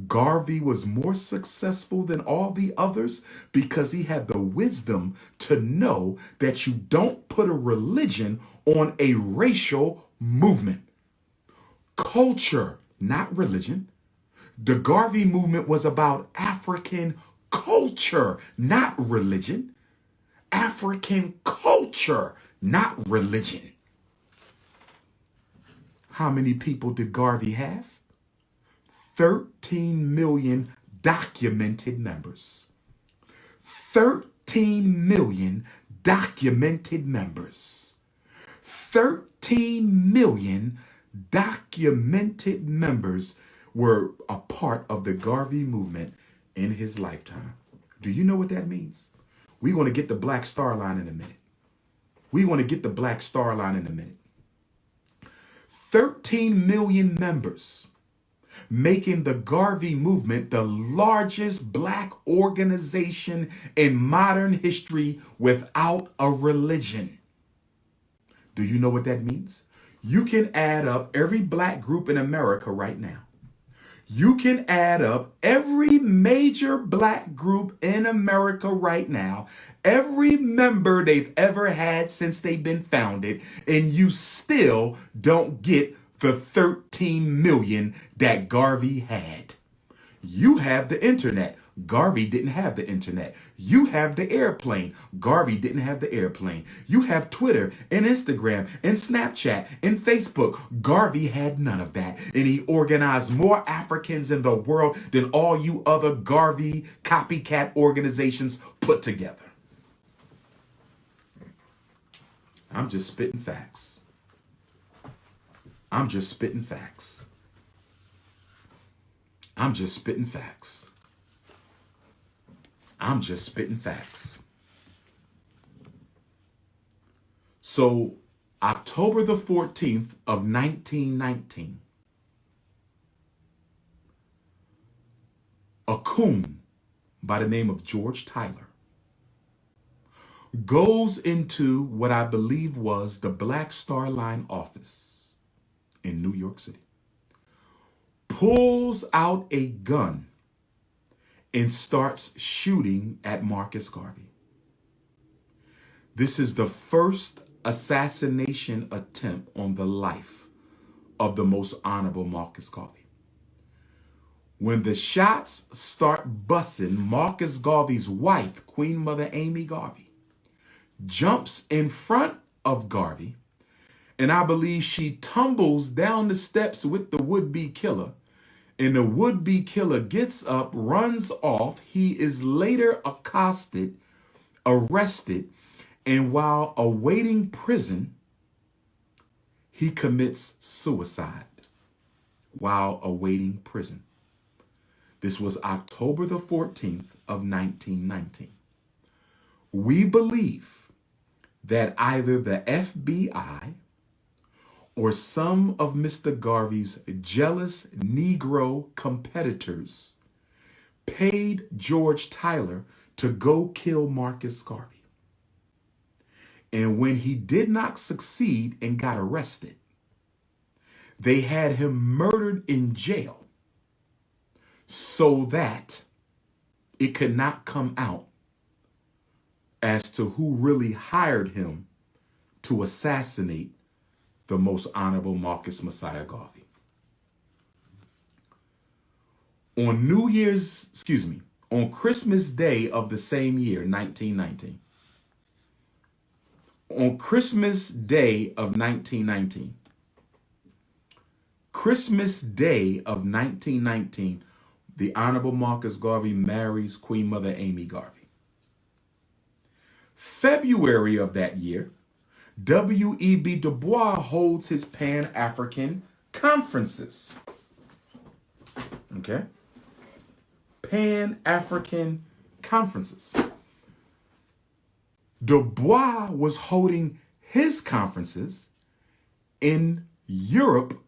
Garvey was more successful than all the others because he had the wisdom to know that you don't put a religion on a racial movement. Culture, not religion. The Garvey movement was about African culture, not religion. African culture, not religion. How many people did Garvey have? 13 million documented members. 13 million documented members. 13 million documented members were a part of the Garvey movement in his lifetime. Do you know what that means? We're going to get the Black Star Line in a minute. We want to get the Black Star Line in a minute. 13 million members, making the Garvey movement the largest black organization in modern history without a religion. Do you know what that means? You can add up every black group in America right now. You can add up every major black group in America right now, every member they've ever had since they've been founded, and you still don't get the 13 million that Garvey had. You have the internet. Garvey didn't have the internet. You have the airplane. Garvey didn't have the airplane. You have Twitter and Instagram and Snapchat and Facebook. Garvey had none of that. And he organized more Africans in the world than all you other Garvey copycat organizations put together. I'm just spitting facts. I'm just spitting facts. I'm just spitting facts. I'm just spitting facts. So, October the 14th of 1919, a coon by the name of George Tyler goes into what I believe was the Black Star Line office in New York City, pulls out a gun and starts shooting at Marcus Garvey. This is the first assassination attempt on the life of the most honorable Marcus Garvey. When the shots start busting, Marcus Garvey's wife, Queen Mother Amy Garvey, jumps in front of Garvey, and I believe she tumbles down the steps with the would-be killer. And the would-be killer gets up, runs off. He is later accosted, arrested, and while awaiting prison, he commits suicide while awaiting prison. This was October the 14th of 1919. We believe that either the FBI or some of Mr. Garvey's jealous Negro competitors paid George Tyler to go kill Marcus Garvey. And when he did not succeed and got arrested, they had him murdered in jail so that it could not come out as to who really hired him to assassinate the most honorable Marcus Messiah Garvey. On Christmas Day of the same year, 1919, on Christmas Day of 1919, The Honorable Marcus Garvey marries Queen Mother Amy Garvey. February of that year, W.E.B. Du Bois holds his Pan-African conferences. Okay? Pan-African conferences. Du Bois was holding his conferences in Europe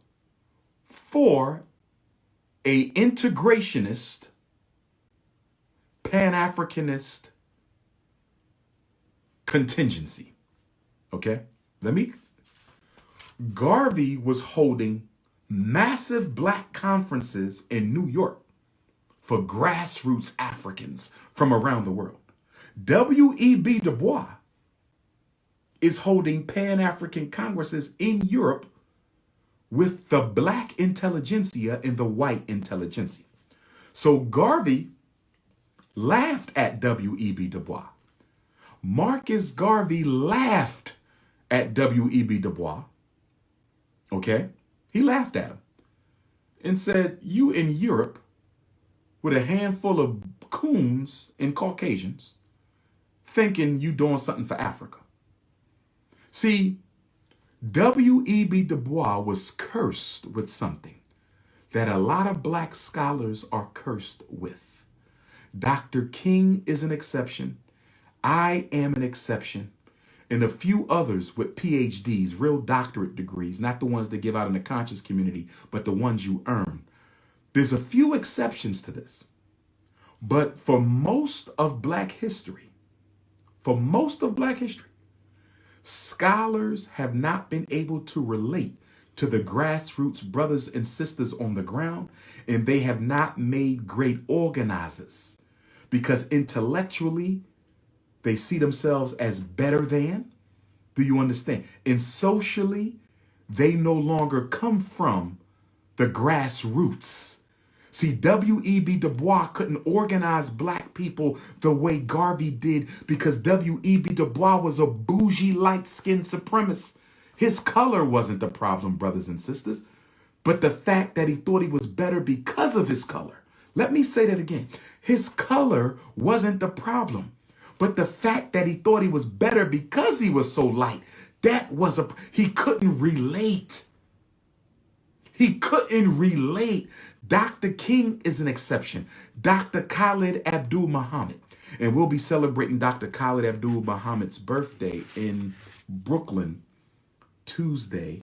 for a integrationist, Pan-Africanist contingency. Okay? Garvey was holding massive black conferences in New York for grassroots Africans from around the world. W.E.B. Du Bois is holding Pan-African congresses in Europe with the black intelligentsia and the white intelligentsia. So Garvey laughed at W.E.B. Du Bois. Marcus Garvey laughed at W.E.B. Du Bois. Okay? He laughed at him and said, you in Europe with a handful of coons and Caucasians thinking you doing something for Africa. See, W.E.B. Du Bois was cursed with something that a lot of black scholars are cursed with. Dr. King is an exception. I am an exception. And a few others with PhDs, real doctorate degrees, not the ones that give out in the conscious community, but the ones you earn. There's a few exceptions to this. But for most of black history, scholars have not been able to relate to the grassroots brothers and sisters on the ground, and they have not made great organizers because intellectually they see themselves as better than. Do you understand? And socially, they no longer come from the grassroots. See, W.E.B. Du Bois couldn't organize black people the way Garvey did because W.E.B. Du Bois was a bougie, light-skinned supremacist. His color wasn't the problem, brothers and sisters, but the fact that he thought he was better because of his color. Let me say that again. His color wasn't the problem, but the fact that he thought he was better because he was so light, he couldn't relate. He couldn't relate. Dr. King is an exception. Dr. Khalid Abdul Muhammad. And we'll be celebrating Dr. Khalid Abdul Muhammad's birthday in Brooklyn, Tuesday,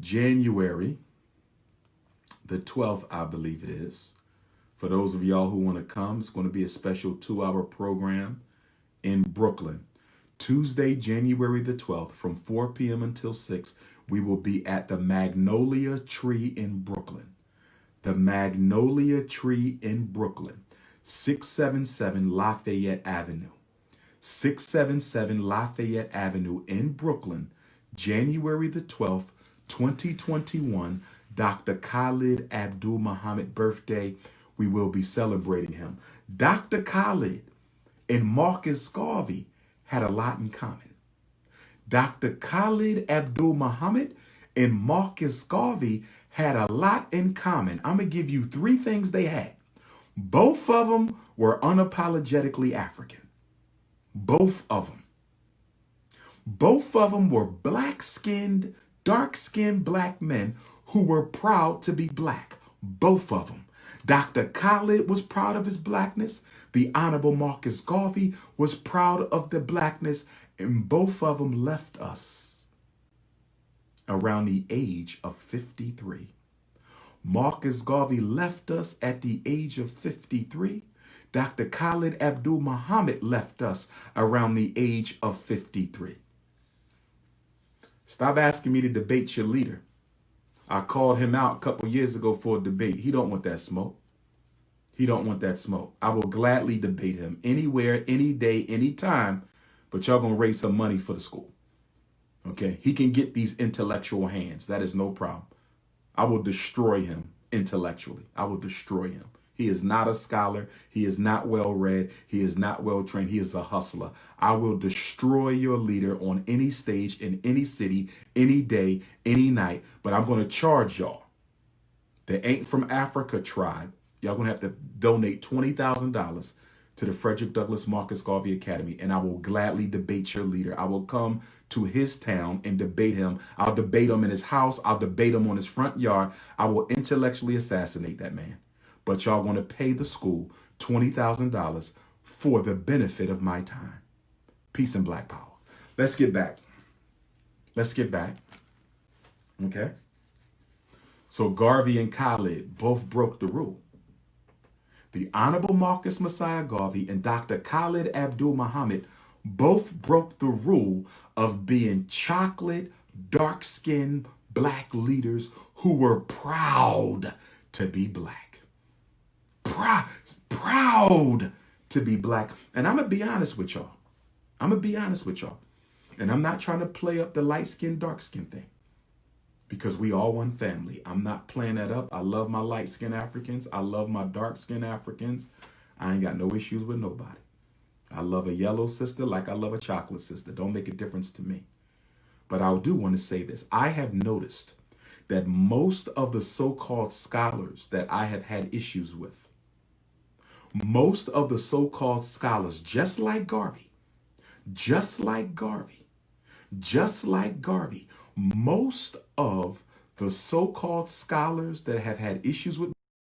January the 12th, I believe it is. For those of y'all who want to come, it's going to be a special 2-hour program in Brooklyn. Tuesday, January the 12th, from 4 p.m. until 6, we will be at the Magnolia Tree in Brooklyn. The Magnolia Tree in Brooklyn, 677 Lafayette Avenue. 677 Lafayette Avenue in Brooklyn, January the 12th, 2021, Dr. Khalid Abdul Muhammad birthday. We will be celebrating him. Dr. Khalid and Marcus Garvey had a lot in common. Dr. Khalid Abdul Muhammad and Marcus Garvey had a lot in common. I'm going to give you 3 things they had. Both of them were unapologetically African. Both of them. Both of them were black-skinned, dark-skinned black men who were proud to be black. Both of them. Dr. Khalid was proud of his blackness. The Honorable Marcus Garvey was proud of the blackness. And both of them left us around the age of 53. Marcus Garvey left us at the age of 53. Dr. Khalid Abdul Muhammad left us around the age of 53. Stop asking me to debate your leader. I called him out a couple years ago for a debate. He don't want that smoke. He don't want that smoke. I will gladly debate him anywhere, any day, any time, but y'all gonna raise some money for the school. Okay? He can get these intellectual hands. That is no problem. I will destroy him intellectually. I will destroy him. He is not a scholar. He is not well-read. He is not well-trained. He is a hustler. I will destroy your leader on any stage, in any city, any day, any night. But I'm going to charge y'all The Ain't From Africa tribe, y'all going to have to donate $20,000 to the Frederick Douglass Marcus Garvey Academy, and I will gladly debate your leader. I will come to his town and debate him. I'll debate him in his house. I'll debate him on his front yard. I will intellectually assassinate that man. But y'all want to pay the school $20,000 for the benefit of my time. Peace and Black power. Let's get back. Let's get back. Okay. So Garvey and Khalid both broke the rule. The Honorable Marcus Messiah Garvey and Dr. Khalid Abdul Muhammad both broke the rule of being chocolate, dark-skinned black leaders who were proud to be black. Proud to be black. And I'm going to be honest with y'all. And I'm not trying to play up the light-skinned, dark-skinned thing. Because we all one family. I'm not playing that up. I love my light-skinned Africans. I love my dark-skinned Africans. I ain't got no issues with nobody. I love a yellow sister like I love a chocolate sister. Don't make a difference to me. But I do want to say this. I have noticed that most of the so-called scholars that I have had issues with, most of the so-called scholars, just like Garvey, most of the so-called scholars that have had issues with